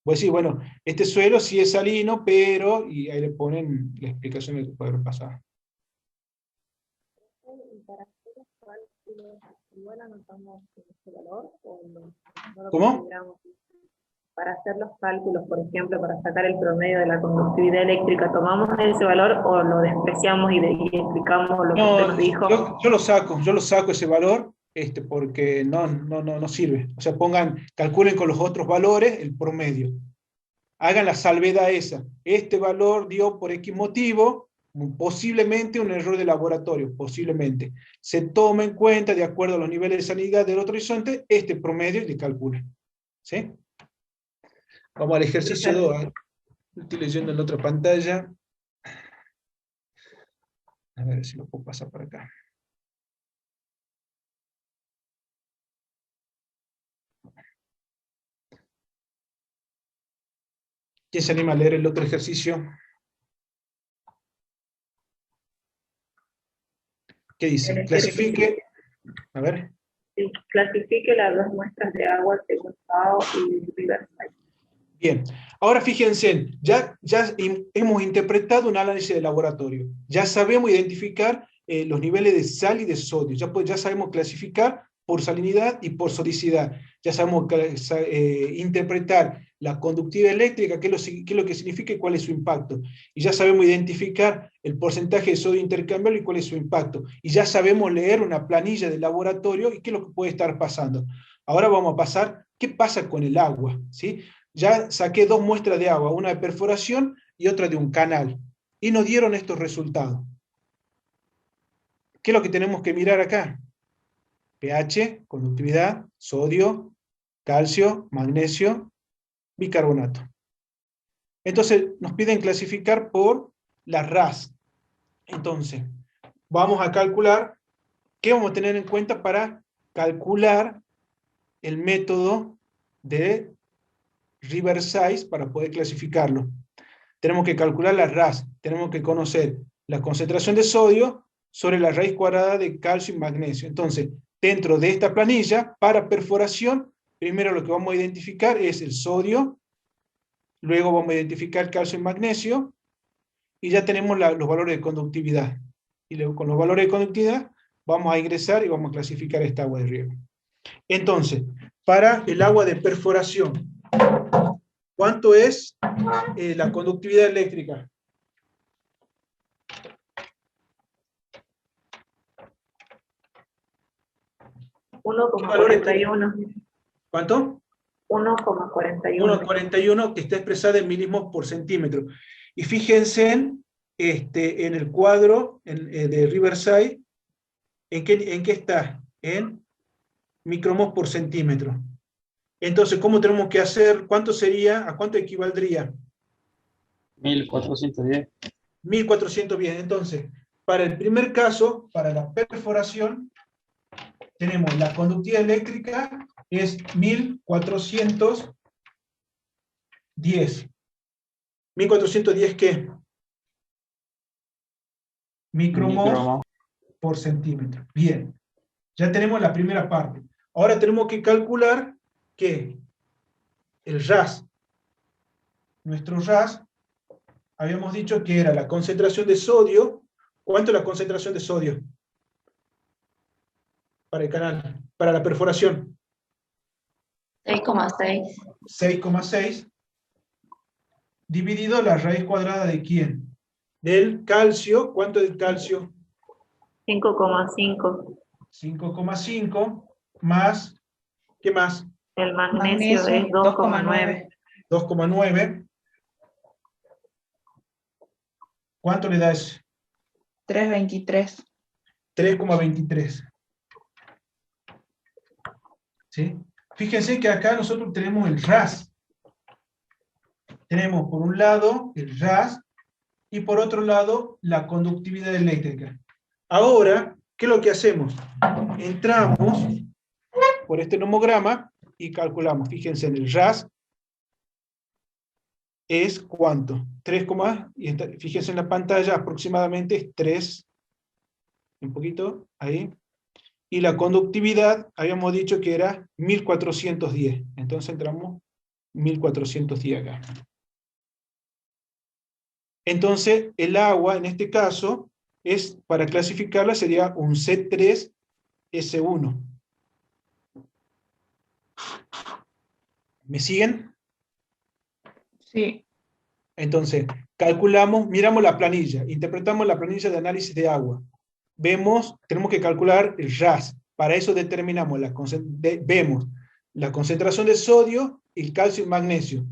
Speaker 1: Vos decís, bueno, este suelo sí es salino, pero, y ahí le ponen la explicación de que puede haber pasado.
Speaker 9: Igual anotamos ese valor o no lo
Speaker 1: ¿Cómo?
Speaker 9: consideramos. Para hacer los cálculos, por ejemplo, para sacar el promedio de la conductividad eléctrica, ¿tomamos ese valor o lo despreciamos y explicamos lo que usted
Speaker 1: No,
Speaker 9: nos dijo?
Speaker 1: yo lo saco ese valor, porque no sirve. O sea, calculen con los otros valores el promedio. Hagan la salvedad esa. Este valor dio por X motivo, posiblemente un error de laboratorio, posiblemente. Se toma en cuenta, de acuerdo a los niveles de sanidad del otro horizonte, este promedio y le calculan. ¿Sí? Vamos al ejercicio 2. Estoy leyendo en la otra pantalla. A ver si lo puedo pasar por acá. ¿Quién se anima a leer el otro ejercicio? ¿Qué dice? Clasifique. A ver.
Speaker 9: Sí, clasifique las dos muestras de agua según FAO y Riverside.
Speaker 1: Bien, ahora fíjense, ya hemos interpretado un análisis de laboratorio, ya sabemos identificar los niveles de sal y de sodio, ya sabemos clasificar por salinidad y por sodicidad, ya sabemos interpretar la conductividad eléctrica, qué es lo que significa y cuál es su impacto, y ya sabemos identificar el porcentaje de sodio intercambiable y cuál es su impacto, y ya sabemos leer una planilla de laboratorio y qué es lo que puede estar pasando. Ahora vamos a pasar, ¿qué pasa con el agua? ¿Sí? Ya saqué dos muestras de agua, una de perforación y otra de un canal, y nos dieron estos resultados. ¿Qué es lo que tenemos que mirar acá? pH, conductividad, sodio, calcio, magnesio, bicarbonato. Entonces, nos piden clasificar por la RAS. Entonces, vamos a calcular, ¿qué vamos a tener en cuenta para calcular el método de Riverside para poder clasificarlo? Tenemos que calcular la RAS, tenemos que conocer la concentración de sodio sobre la raíz cuadrada de calcio y magnesio. Entonces, dentro de esta planilla, para perforación, primero lo que vamos a identificar es el sodio, luego vamos a identificar el calcio y magnesio, y ya tenemos los valores de conductividad. Y luego con los valores de conductividad vamos a ingresar y vamos a clasificar esta agua de riego. Entonces, para el agua de perforación, ¿cuánto es la conductividad eléctrica? ¿Cuánto?
Speaker 9: 1,41.
Speaker 1: 1,41, que está expresada en milismos por centímetro. Y fíjense en el cuadro de Riverside, ¿en qué está? En micromos por centímetro. Entonces, ¿cómo tenemos que hacer? ¿Cuánto sería? ¿A cuánto equivaldría?
Speaker 8: 1410.
Speaker 1: 1410. Entonces, para el primer caso, para la perforación, tenemos la conductividad eléctrica es 1410. ¿1410 qué? Micromos por centímetro. Bien, ya tenemos la primera parte. Ahora tenemos que calcular que el RAS, nuestro RAS, habíamos dicho que era la concentración de sodio. ¿Cuánto es la concentración de sodio? Para el canal, para la perforación.
Speaker 2: 6,6.
Speaker 1: 6,6 dividido la raíz cuadrada de ¿quién? Del calcio. ¿Cuánto es el calcio?
Speaker 9: 5,5.
Speaker 1: 5,5 más, ¿qué más?
Speaker 9: El magnesio es 2,9.
Speaker 1: 2,9. ¿Cuánto le da ese?
Speaker 2: 3,23.
Speaker 1: 3,23. ¿Sí? Fíjense que acá nosotros tenemos el RAS. Tenemos por un lado el RAS y por otro lado la conductividad eléctrica. Ahora, ¿qué es lo que hacemos? Entramos por este nomograma y calculamos. Fíjense en el RAS. ¿Es cuánto? 3, y fíjense en la pantalla, aproximadamente es 3, un poquito, ahí. Y la conductividad, habíamos dicho que era 1410. Entonces entramos 1410 acá. Entonces, el agua, en este caso, para clasificarla sería un C3 S1. ¿Me siguen?
Speaker 2: Sí.
Speaker 1: Entonces, calculamos, miramos la planilla, interpretamos la planilla de análisis de agua. Vemos, tenemos que calcular el RAS. Para eso determinamos, vemos la concentración de sodio, el calcio y magnesio.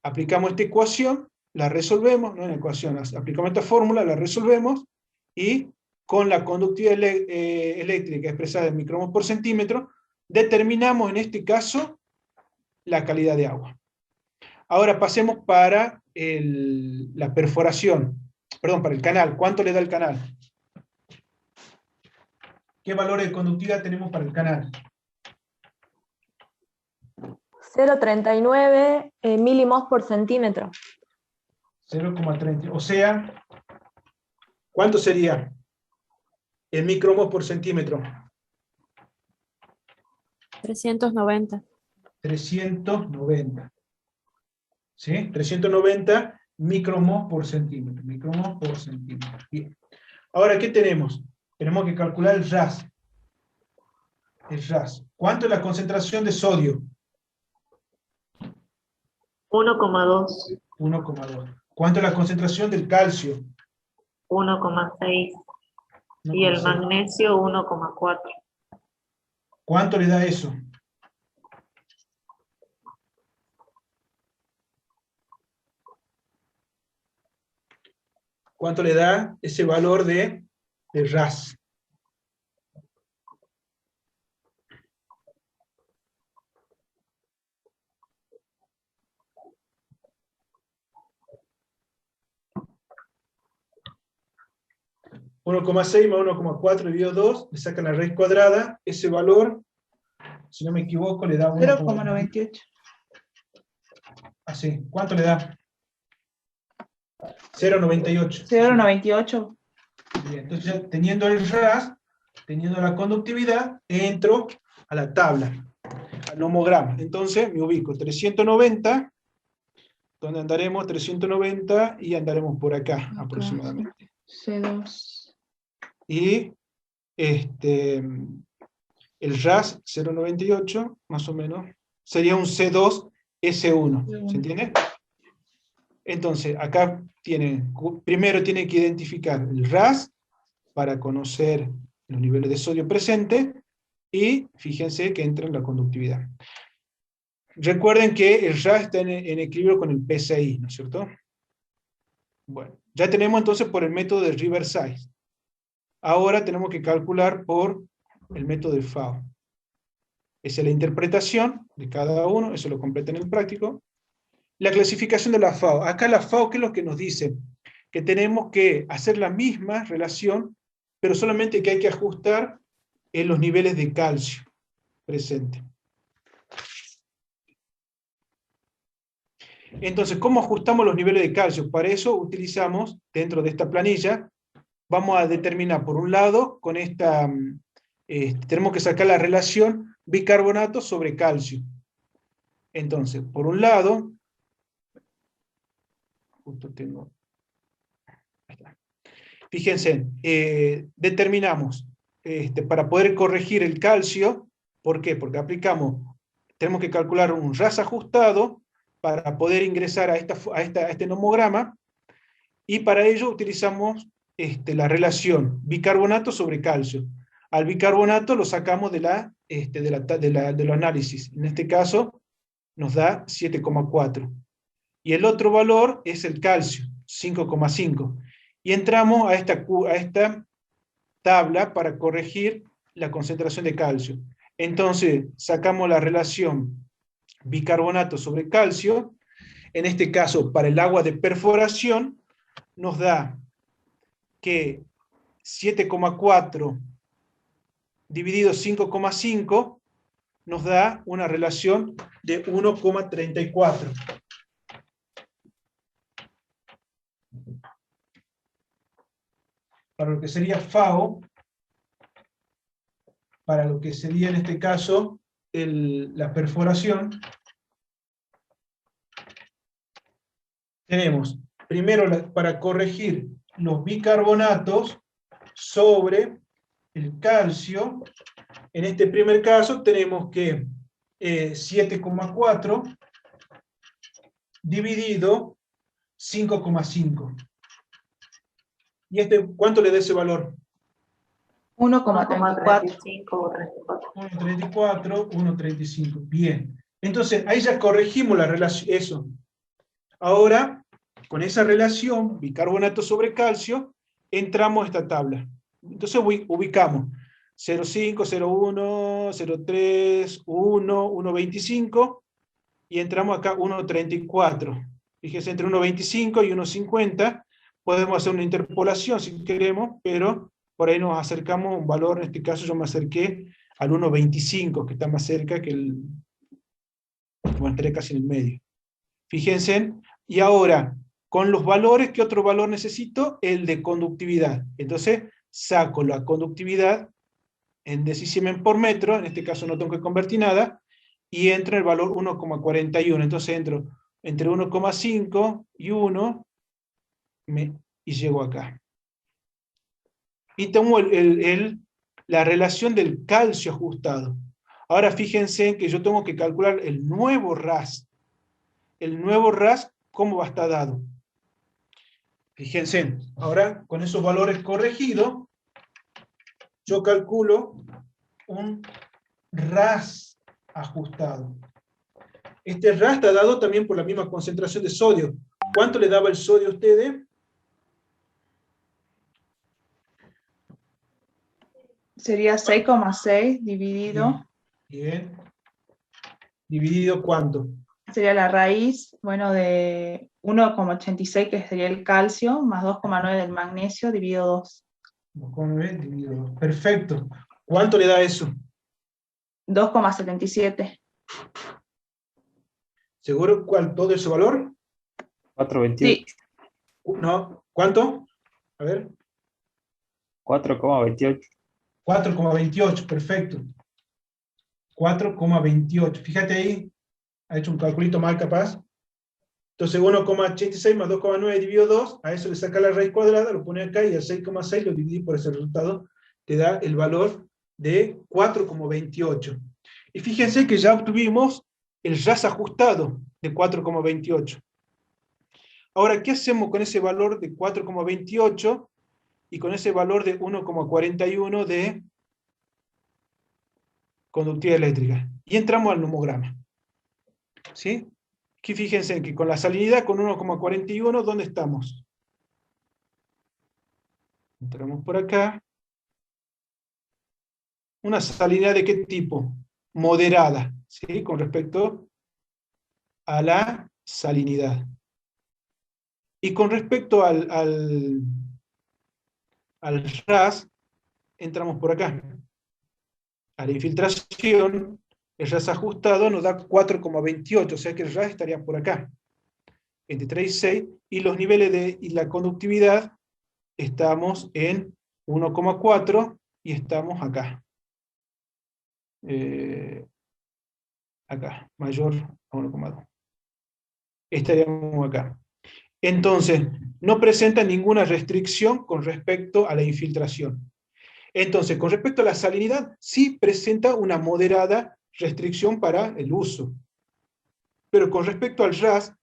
Speaker 1: Aplicamos esta ecuación, la resolvemos, no en la ecuación, aplicamos esta fórmula, la resolvemos, y con la conductividad eléctrica expresada en micromoles por centímetro, determinamos en este caso la calidad de agua. Ahora pasemos para la perforación, perdón, para el canal. ¿Cuánto le da el canal? ¿Qué valores de conductividad tenemos para el canal?
Speaker 3: 0,39 milimos por centímetro.
Speaker 1: 0,30. O sea, ¿cuánto sería el micromol por centímetro?
Speaker 4: 390.
Speaker 1: 390. ¿Sí? 390 micromol por centímetro. Micromol por centímetro. Bien. Ahora, ¿qué tenemos? Tenemos que calcular el RAS. El RAS. ¿Cuánto es la concentración de sodio?
Speaker 9: 1,2.
Speaker 1: 1,2. ¿Cuánto es la concentración del calcio?
Speaker 9: 1,6. Y el
Speaker 1: 1,6.
Speaker 9: magnesio 1,4.
Speaker 1: ¿Cuánto le da eso? ¿Cuánto le da ese valor de RAS? (1,6 más 1,4 dividido 2, le sacan la raíz cuadrada, ese valor, si no me equivoco, le da
Speaker 2: 0,98.
Speaker 1: Así, ¿cuánto le da? 0,98.
Speaker 2: 0,98.
Speaker 1: Bien, entonces ya teniendo el RAS, teniendo la conductividad, entro a la tabla, al nomograma. Entonces me ubico 390, donde andaremos 390 y andaremos por acá aproximadamente.
Speaker 2: C2.
Speaker 1: Y el RAS 0,98, más o menos, sería un C2 S1, ¿se entiende? Entonces, acá primero tiene que identificar el RAS para conocer los niveles de sodio presente, y fíjense que entra en la conductividad. Recuerden que el RAS está en equilibrio con el PSI, ¿no es cierto? Bueno, ya tenemos entonces por el método de Riverside. Ahora tenemos que calcular por el método de FAO. Esa es la interpretación de cada uno, eso lo completa en el práctico. La clasificación de la FAO. Acá la FAO, ¿qué es lo que nos dice? Que tenemos que hacer la misma relación, pero solamente que hay que ajustar en los niveles de calcio presente. Entonces, ¿cómo ajustamos los niveles de calcio? Para eso utilizamos, dentro de esta planilla, vamos a determinar por un lado, con esta, tenemos que sacar la relación bicarbonato sobre calcio. Entonces, por un lado, justo tengo, ahí está. Fíjense, determinamos, para poder corregir el calcio, ¿por qué? Porque tenemos que calcular un RAS ajustado para poder ingresar a este nomograma, y para ello utilizamos la relación bicarbonato sobre calcio. Al bicarbonato lo sacamos de los análisis. En este caso nos da 7,4. Y el otro valor es el calcio, 5,5. Y entramos a esta tabla para corregir la concentración de calcio. Entonces sacamos la relación bicarbonato sobre calcio. En este caso, para el agua de perforación, nos da que 7,4 dividido 5,5 nos da una relación de 1,34. Para lo que sería FAO, para lo que sería en este caso la perforación, tenemos primero para corregir los bicarbonatos sobre el calcio, En este primer caso tenemos que 7,4 dividido 5,5. ¿Y este cuánto le da ese valor?
Speaker 2: 1,34.
Speaker 9: 1,35 o 34.
Speaker 1: 1,34, 1,35. Bien. Entonces, ahí ya corregimos la relación, eso. Ahora, con esa relación, bicarbonato sobre calcio, entramos a esta tabla. Entonces ubicamos 0,5, 0,1, 0,3, 1, 1,25, y entramos acá 1,34. Fíjense, entre 1,25 y 1,50 podemos hacer una interpolación si queremos, pero por ahí nos acercamos a un valor, en este caso yo me acerqué al 1,25, que está más cerca que el... Bueno, estaré casi en el medio. Fíjense, y ahora, con los valores, ¿qué otro valor necesito? El de conductividad. Entonces, saco la conductividad en decisiemens por metro, en este caso no tengo que convertir nada, y entro en el valor 1,41. Entonces entro entre 1,5 y 1, y llego acá. Y tengo la relación del calcio ajustado. Ahora fíjense que yo tengo que calcular el nuevo RAS. El nuevo RAS, ¿cómo va a estar dado? Fíjense, ahora con esos valores corregidos, yo calculo un RAS ajustado. Este RAS está dado también por la misma concentración de sodio. ¿Cuánto le daba el sodio a ustedes?
Speaker 2: Sería 6,6 dividido.
Speaker 1: Bien. ¿Dividido cuánto?
Speaker 2: Sería la raíz, bueno, de 1,86, que sería el calcio, más 2,9 del magnesio, dividido 2.
Speaker 1: 2,9 dividido 2. Perfecto. ¿Cuánto le da eso?
Speaker 2: 2,77.
Speaker 1: ¿Seguro cuál todo ese valor?
Speaker 8: 4,28.
Speaker 2: Sí,
Speaker 1: No. ¿Cuánto? A ver.
Speaker 8: 4,28.
Speaker 1: 4,28. Perfecto. 4,28. Fíjate ahí. Ha hecho un calculito mal capaz. Entonces 1,86 más 2,9 dividido 2, a eso le saca la raíz cuadrada, lo pone acá y al 6,6 lo dividí por ese resultado, te da el valor de 4,28. Y fíjense que ya obtuvimos el RAS ajustado de 4,28. Ahora, ¿qué hacemos con ese valor de 4,28 y con ese valor de 1,41 de conductividad eléctrica? Y entramos al nomograma. ¿Sí? Aquí fíjense que con la salinidad, con 1,41, ¿dónde estamos? Entramos por acá. Una salinidad ¿de qué tipo? Moderada, ¿sí? Con respecto a la salinidad. Y con respecto al RAS, entramos por acá. A la infiltración, el RAS ajustado nos da 4,28, o sea que el RAS estaría por acá, entre 3 y 6, y los niveles y la conductividad estamos en 1,4 y estamos acá. Acá, mayor a 1,2. Estaríamos acá. Entonces, no presenta ninguna restricción con respecto a la infiltración. Entonces, con respecto a la salinidad, sí presenta una moderada restricción para el uso. Pero con respecto al RAS,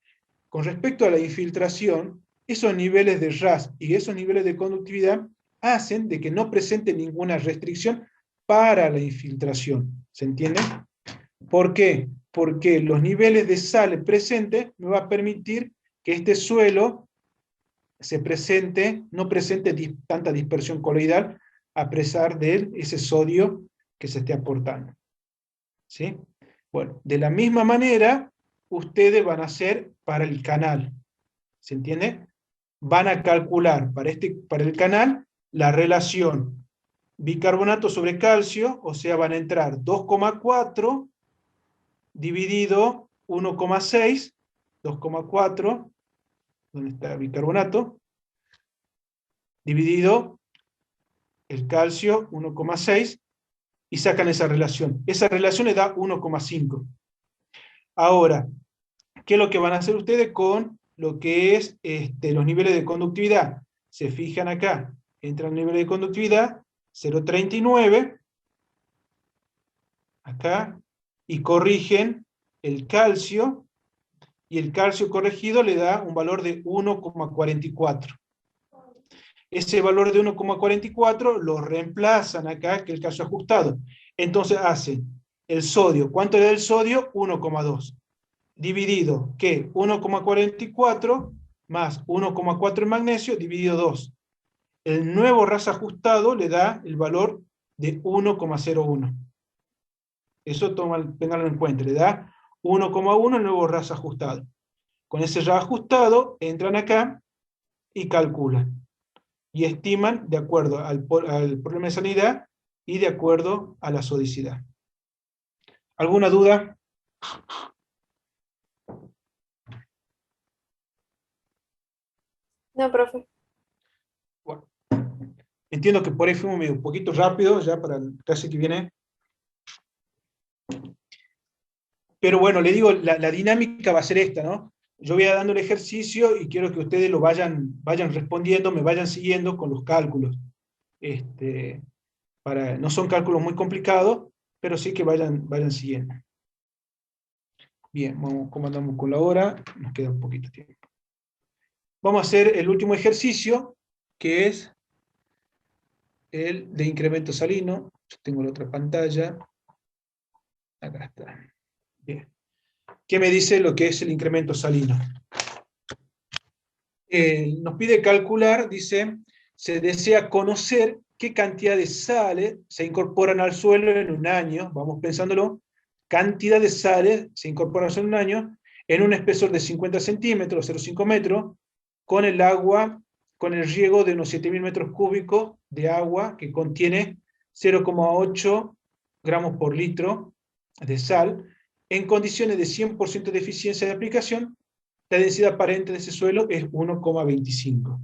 Speaker 1: con respecto a la infiltración, esos niveles de RAS y esos niveles de conductividad hacen de que no presente ninguna restricción para la infiltración. ¿Se entiende? ¿Por qué? Porque los niveles de sal presentes me va a permitir que este suelo no presente tanta dispersión coloidal a pesar de ese sodio que se esté aportando. ¿Sí? Bueno, de la misma manera, ustedes van a hacer para el canal. ¿Se entiende? Van a calcular para el canal la relación bicarbonato sobre calcio, o sea, van a entrar 2,4 dividido 1,6, 2,4, ¿dónde está el bicarbonato? Dividido el calcio, 1,6, y sacan esa relación. Esa relación le da 1,5. Ahora, ¿qué es lo que van a hacer ustedes con lo que es los niveles de conductividad? Se fijan acá, entra el nivel de conductividad, 0,39, acá, y corrigen el calcio, y el calcio corregido le da un valor de 1,44. Ese valor de 1,44 lo reemplazan acá, que el calcio ajustado. Entonces hacen el sodio. ¿Cuánto le da el sodio? 1,2. Dividido, ¿qué? 1,44 más 1,4 en magnesio, dividido 2. El nuevo RAS ajustado le da el valor de 1,01. Eso ténganlo en cuenta, le da 1,1 el nuevo RAS ajustado. Con ese RAS ajustado entran acá y calculan. Y estiman de acuerdo al problema de sanidad y de acuerdo a la sodicidad. ¿Alguna duda?
Speaker 4: No, profe.
Speaker 1: Bueno, entiendo que por ahí fuimos un poquito rápido ya para la clase que viene. Pero bueno, le digo, la dinámica va a ser esta, ¿no? Yo voy a dando el ejercicio y quiero que ustedes lo vayan respondiendo, me vayan siguiendo con los cálculos. No son cálculos muy complicados, pero sí que vayan siguiendo. Bien, vamos, ¿cómo andamos con la hora? Nos queda un poquito de tiempo. Vamos a hacer el último ejercicio, que es el de incremento salino. Yo tengo la otra pantalla. Acá está. Bien. ¿Qué me dice lo que es el incremento salino? Nos pide calcular, dice, se desea conocer qué cantidad de sales se incorporan al suelo en un año, vamos pensándolo, cantidad de sales se incorporan al suelo en un año, en un espesor de 50 centímetros, 0,5 metros, con el agua, con el riego de unos 7.000 metros cúbicos de agua que contiene 0,8 gramos por litro de sal, en condiciones de 100% de eficiencia de aplicación. La densidad aparente de ese suelo es 1,25.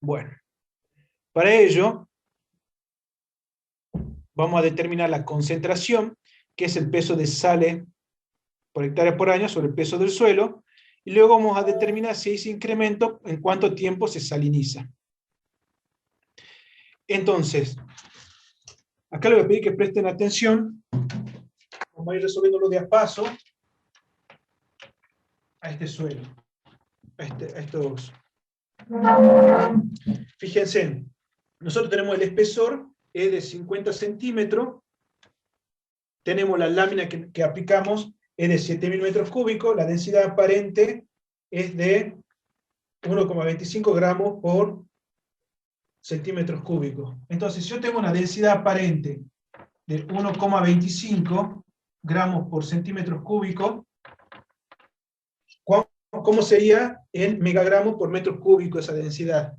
Speaker 1: Bueno, para ello vamos a determinar la concentración, que es el peso de sales por hectárea por año sobre el peso del suelo, y luego vamos a determinar si ese incremento en cuánto tiempo se saliniza. Entonces, acá les voy a pedir que presten atención. Vamos a ir resolviéndolo de a paso a este suelo, a estos. Fíjense, nosotros tenemos el espesor es de 50 centímetros, tenemos la lámina que aplicamos es de 7.000 metros cúbicos, la densidad aparente es de 1,25 gramos por centímetros cúbicos. Entonces, si yo tengo una densidad aparente de 1,25 gramos por centímetros cúbicos, ¿cómo sería en megagramos por metro cúbico esa densidad?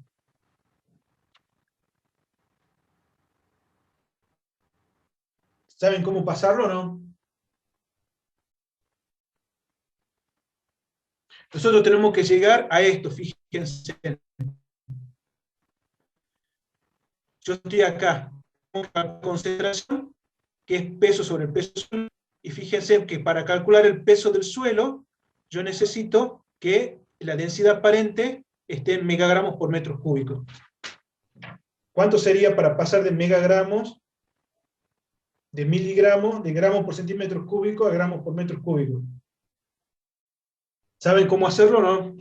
Speaker 1: ¿Saben cómo pasarlo o no? Nosotros tenemos que llegar a esto, fíjense. Yo estoy acá, con la concentración, que es peso sobre el peso del suelo, y fíjense que para calcular el peso del suelo, yo necesito que la densidad aparente esté en megagramos por metros cúbicos. ¿Cuánto sería para pasar de megagramos, de miligramos, de gramos por centímetros cúbicos a gramos por metros cúbicos? ¿Saben cómo hacerlo o no?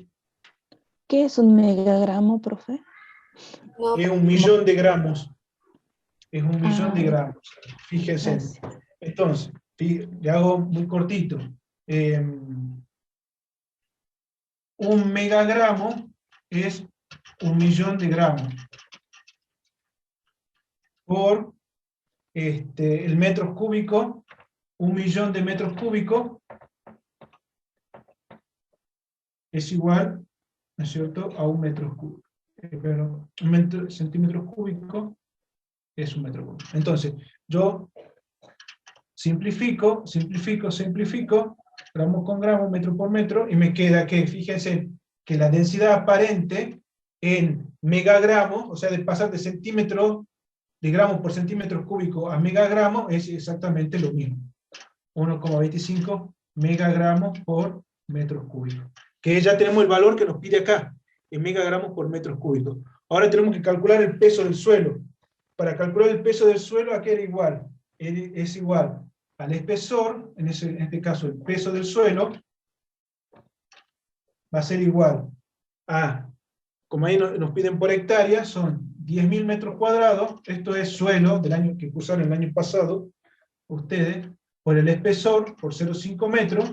Speaker 10: ¿Qué es un megagramo, profe?
Speaker 4: No,
Speaker 1: Es 1.000.000 de gramos. Es 1.000.000 de gramos. Fíjense.
Speaker 10: Gracias.
Speaker 1: Entonces, le hago muy cortito. 1 megagramo es 1.000.000 de gramos. Por el metro cúbico, 1.000.000 de metros cúbicos es igual, ¿no es cierto?, a 1 metro cúbico. Pero centímetros cúbicos es 1 metro cúbico. Entonces, yo simplifico, gramo con gramo, metro por metro, y me queda que, fíjense, que la densidad aparente en megagramos, o sea, de pasar de centímetros, de gramos por centímetros cúbicos a megagramos, es exactamente lo mismo. 1,25 megagramos por metros cúbicos. Que ya tenemos el valor que nos pide acá, en megagramos por metros cúbicos. Ahora tenemos que calcular el peso del suelo. para calcular el peso del suelo, ¿a qué era igual? Es igual al espesor, en este caso el peso del suelo, va a ser igual a, como ahí nos piden por hectárea, son 10.000 metros cuadrados, esto es suelo del año que cursaron el año pasado, ustedes, por el espesor, por 0,5 metros,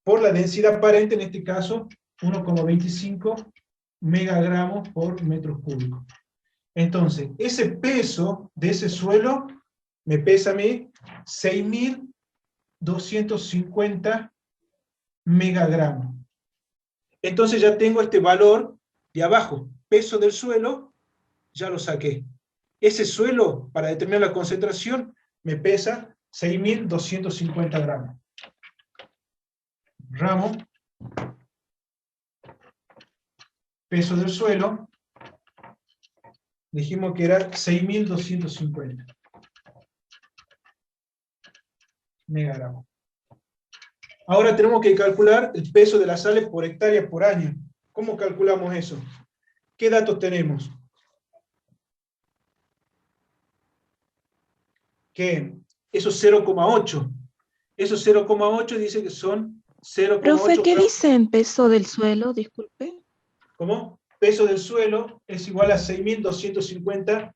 Speaker 1: por la densidad aparente, en este caso, 1,25 megagramos por metro cúbico. Entonces, ese peso de ese suelo me pesa a mí 6.250 megagramos. Entonces ya tengo este valor de abajo, peso del suelo, ya lo saqué. Ese suelo, para determinar la concentración, me pesa 6.250 gramos. Ramos, peso del suelo, dijimos que era 6.250 megagramos. Ahora tenemos que calcular el peso de las sales por hectárea por año. ¿Cómo calculamos eso? ¿Qué datos tenemos? Que esos 0,8. Esos 0,8 dice que son 0,8.
Speaker 10: Profe, ¿qué dice en peso del suelo? Disculpe.
Speaker 1: ¿Cómo? Peso del suelo es igual a 6.250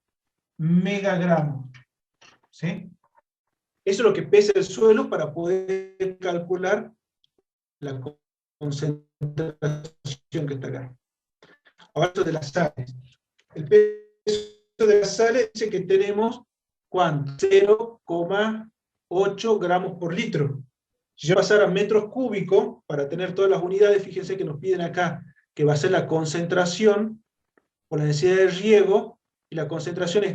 Speaker 1: megagramos. ¿Sí? Eso es lo que pesa el suelo para poder calcular la concentración que está acá. Ahora esto de las sales. El peso de las sales dice que tenemos, ¿cuánto? 0,8 gramos por litro. Si yo pasara a metros cúbicos, para tener todas las unidades, fíjense que nos piden acá que va a ser la concentración por la densidad de riego, y la concentración es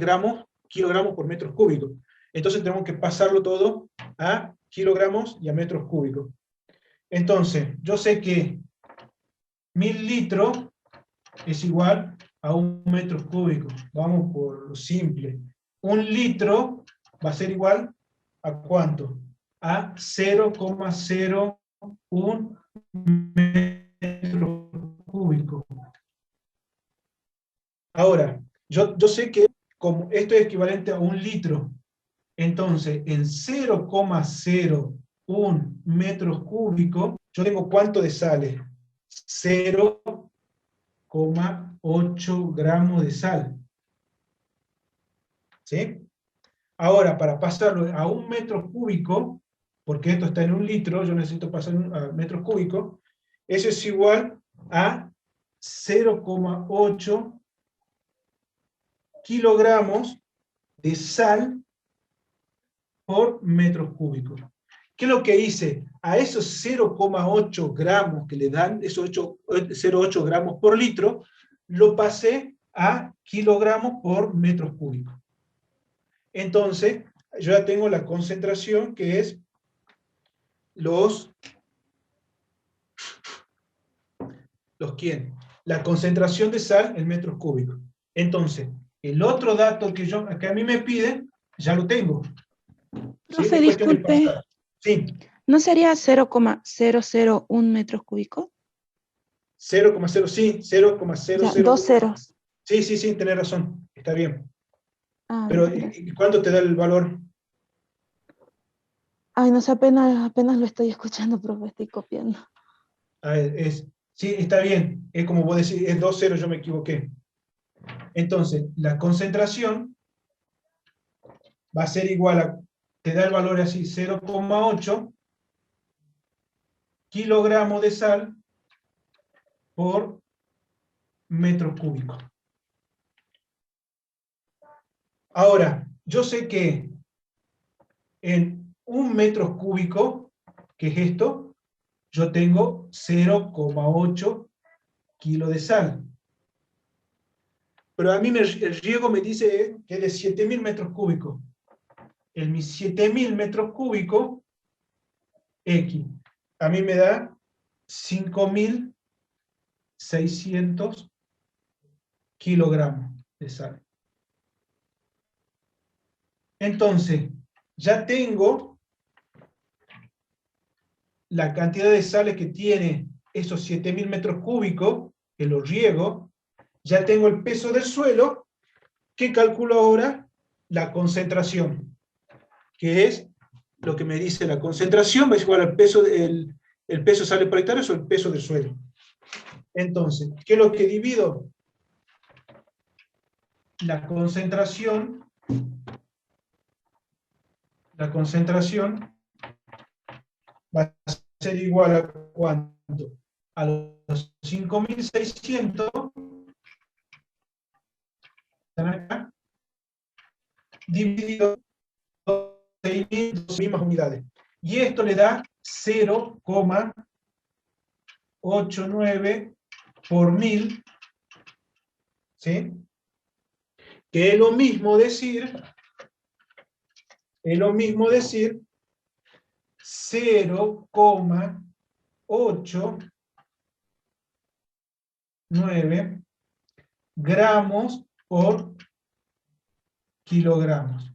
Speaker 1: kilogramos por metros cúbicos. Entonces tenemos que pasarlo todo a kilogramos y a metros cúbicos. Entonces, yo sé que 1000 litros es igual a 1 metro cúbico. Vamos por lo simple. 1 litro va a ser igual a ¿cuánto? A 0,01 metro cúbico. Ahora, yo sé que como esto es equivalente a 1 litro, entonces en 0,01 metros cúbicos, yo tengo ¿cuánto de sales? 0,8 gramos de sal. ¿Sí? Ahora, para pasarlo a 1 metro cúbico, porque esto está en 1 litro, yo necesito pasar a metros cúbicos, eso es igual a 0,8 kilogramos de sal por metros cúbicos. ¿Qué es lo que hice? A esos 0,8 gramos que le dan, esos 0,8 gramos por litro, lo pasé a kilogramos por metros cúbicos. Entonces, yo ya tengo la concentración que es la concentración de sal en metros cúbicos. Entonces, el otro dato que a mí me piden, ya lo tengo.
Speaker 10: Profe, disculpe.
Speaker 1: Sí.
Speaker 10: ¿No sería 0,001 metros cúbicos?
Speaker 1: 0,0, sí, 0,00.
Speaker 10: Dos ceros.
Speaker 1: Sí, tenés razón, está bien.
Speaker 10: Ah,
Speaker 1: pero,
Speaker 10: gracias.
Speaker 1: ¿y cuánto te da el valor?
Speaker 10: Ay, no sé, apenas lo estoy escuchando, profe, estoy copiando.
Speaker 1: Sí, está bien, es como vos decís, es 2 ceros, yo me equivoqué. Entonces, la concentración va a ser igual a, te da el valor así, 0,8 kilogramos de sal por metro cúbico. Ahora, yo sé que en 1 metro cúbico, que es esto, yo tengo 0,8 kilos de sal. Pero a mí el riego me dice que es de 7.000 metros cúbicos. En mis 7.000 metros cúbicos, X, a mí me da 5.600 kilogramos de sal. Entonces, ya tengo la cantidad de sales que tiene esos 7.000 metros cúbicos, que los riego, ya tengo el peso del suelo, ¿Qué calculo ahora? La concentración, que es lo que me dice la concentración, va a igual al peso, el peso sale por hectárea sobre el peso del suelo. Entonces, ¿qué es lo que divido? La concentración va a ser igual a ¿cuánto? A los 5.600, ¿están acá? Dividido por 6.000 mismas unidades. Y esto le da 0,89 por 1000, ¿sí? Que es lo mismo decir 0,89 gramos por kilogramos.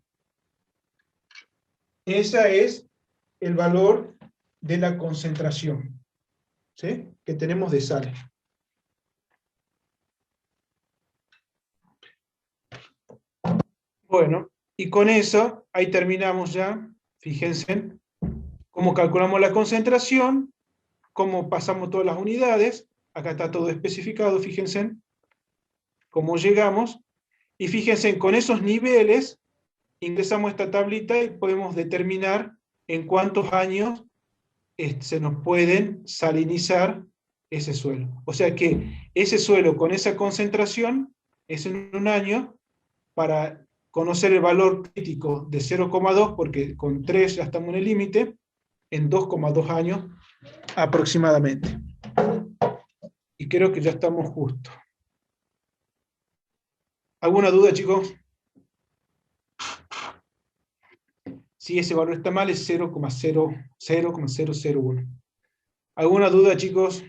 Speaker 1: Ese es el valor de la concentración, ¿sí? Que tenemos de sal. Bueno, y con eso, ahí terminamos ya. Fíjense cómo calculamos la concentración, cómo pasamos todas las unidades. Acá está todo especificado, fíjense cómo llegamos. Y fíjense, con esos niveles ingresamos esta tablita y podemos determinar en cuántos años se nos pueden salinizar ese suelo. O sea que ese suelo con esa concentración es en un año. Para conocer el valor crítico de 0,2, porque con 3 ya estamos en el límite, en 2,2 años aproximadamente. Y creo que ya estamos justos. ¿Alguna duda, chicos? Si ese valor está mal, es 0,001. ¿Alguna duda, chicos?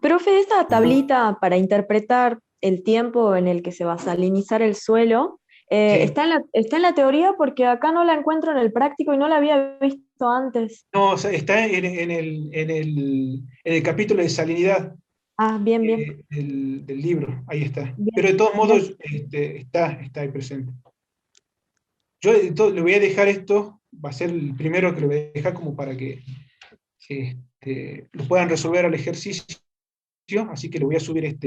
Speaker 3: Profe, esta tablita para interpretar el tiempo en el que se va a salinizar el suelo,
Speaker 1: Sí.
Speaker 3: está en la teoría porque acá no la encuentro en el práctico y no la había visto antes.
Speaker 1: No, o sea, está en el capítulo de salinidad
Speaker 3: Ah, bien, bien.
Speaker 1: del libro, ahí está.
Speaker 3: Bien,
Speaker 1: Pero de todos modos
Speaker 3: bien.
Speaker 1: está ahí presente. Yo le voy a dejar esto, va a ser el primero que lo voy a dejar como para que lo puedan resolver al ejercicio, así que le voy a subir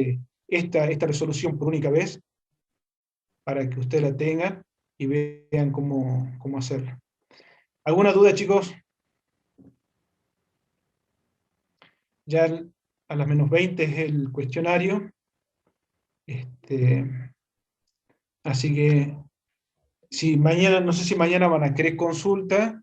Speaker 1: esta resolución por única vez, para que ustedes la tengan y vean cómo hacerlo. ¿Alguna duda, chicos? Ya a las -20 es el cuestionario. Así que, si mañana, no sé si mañana van a querer consulta,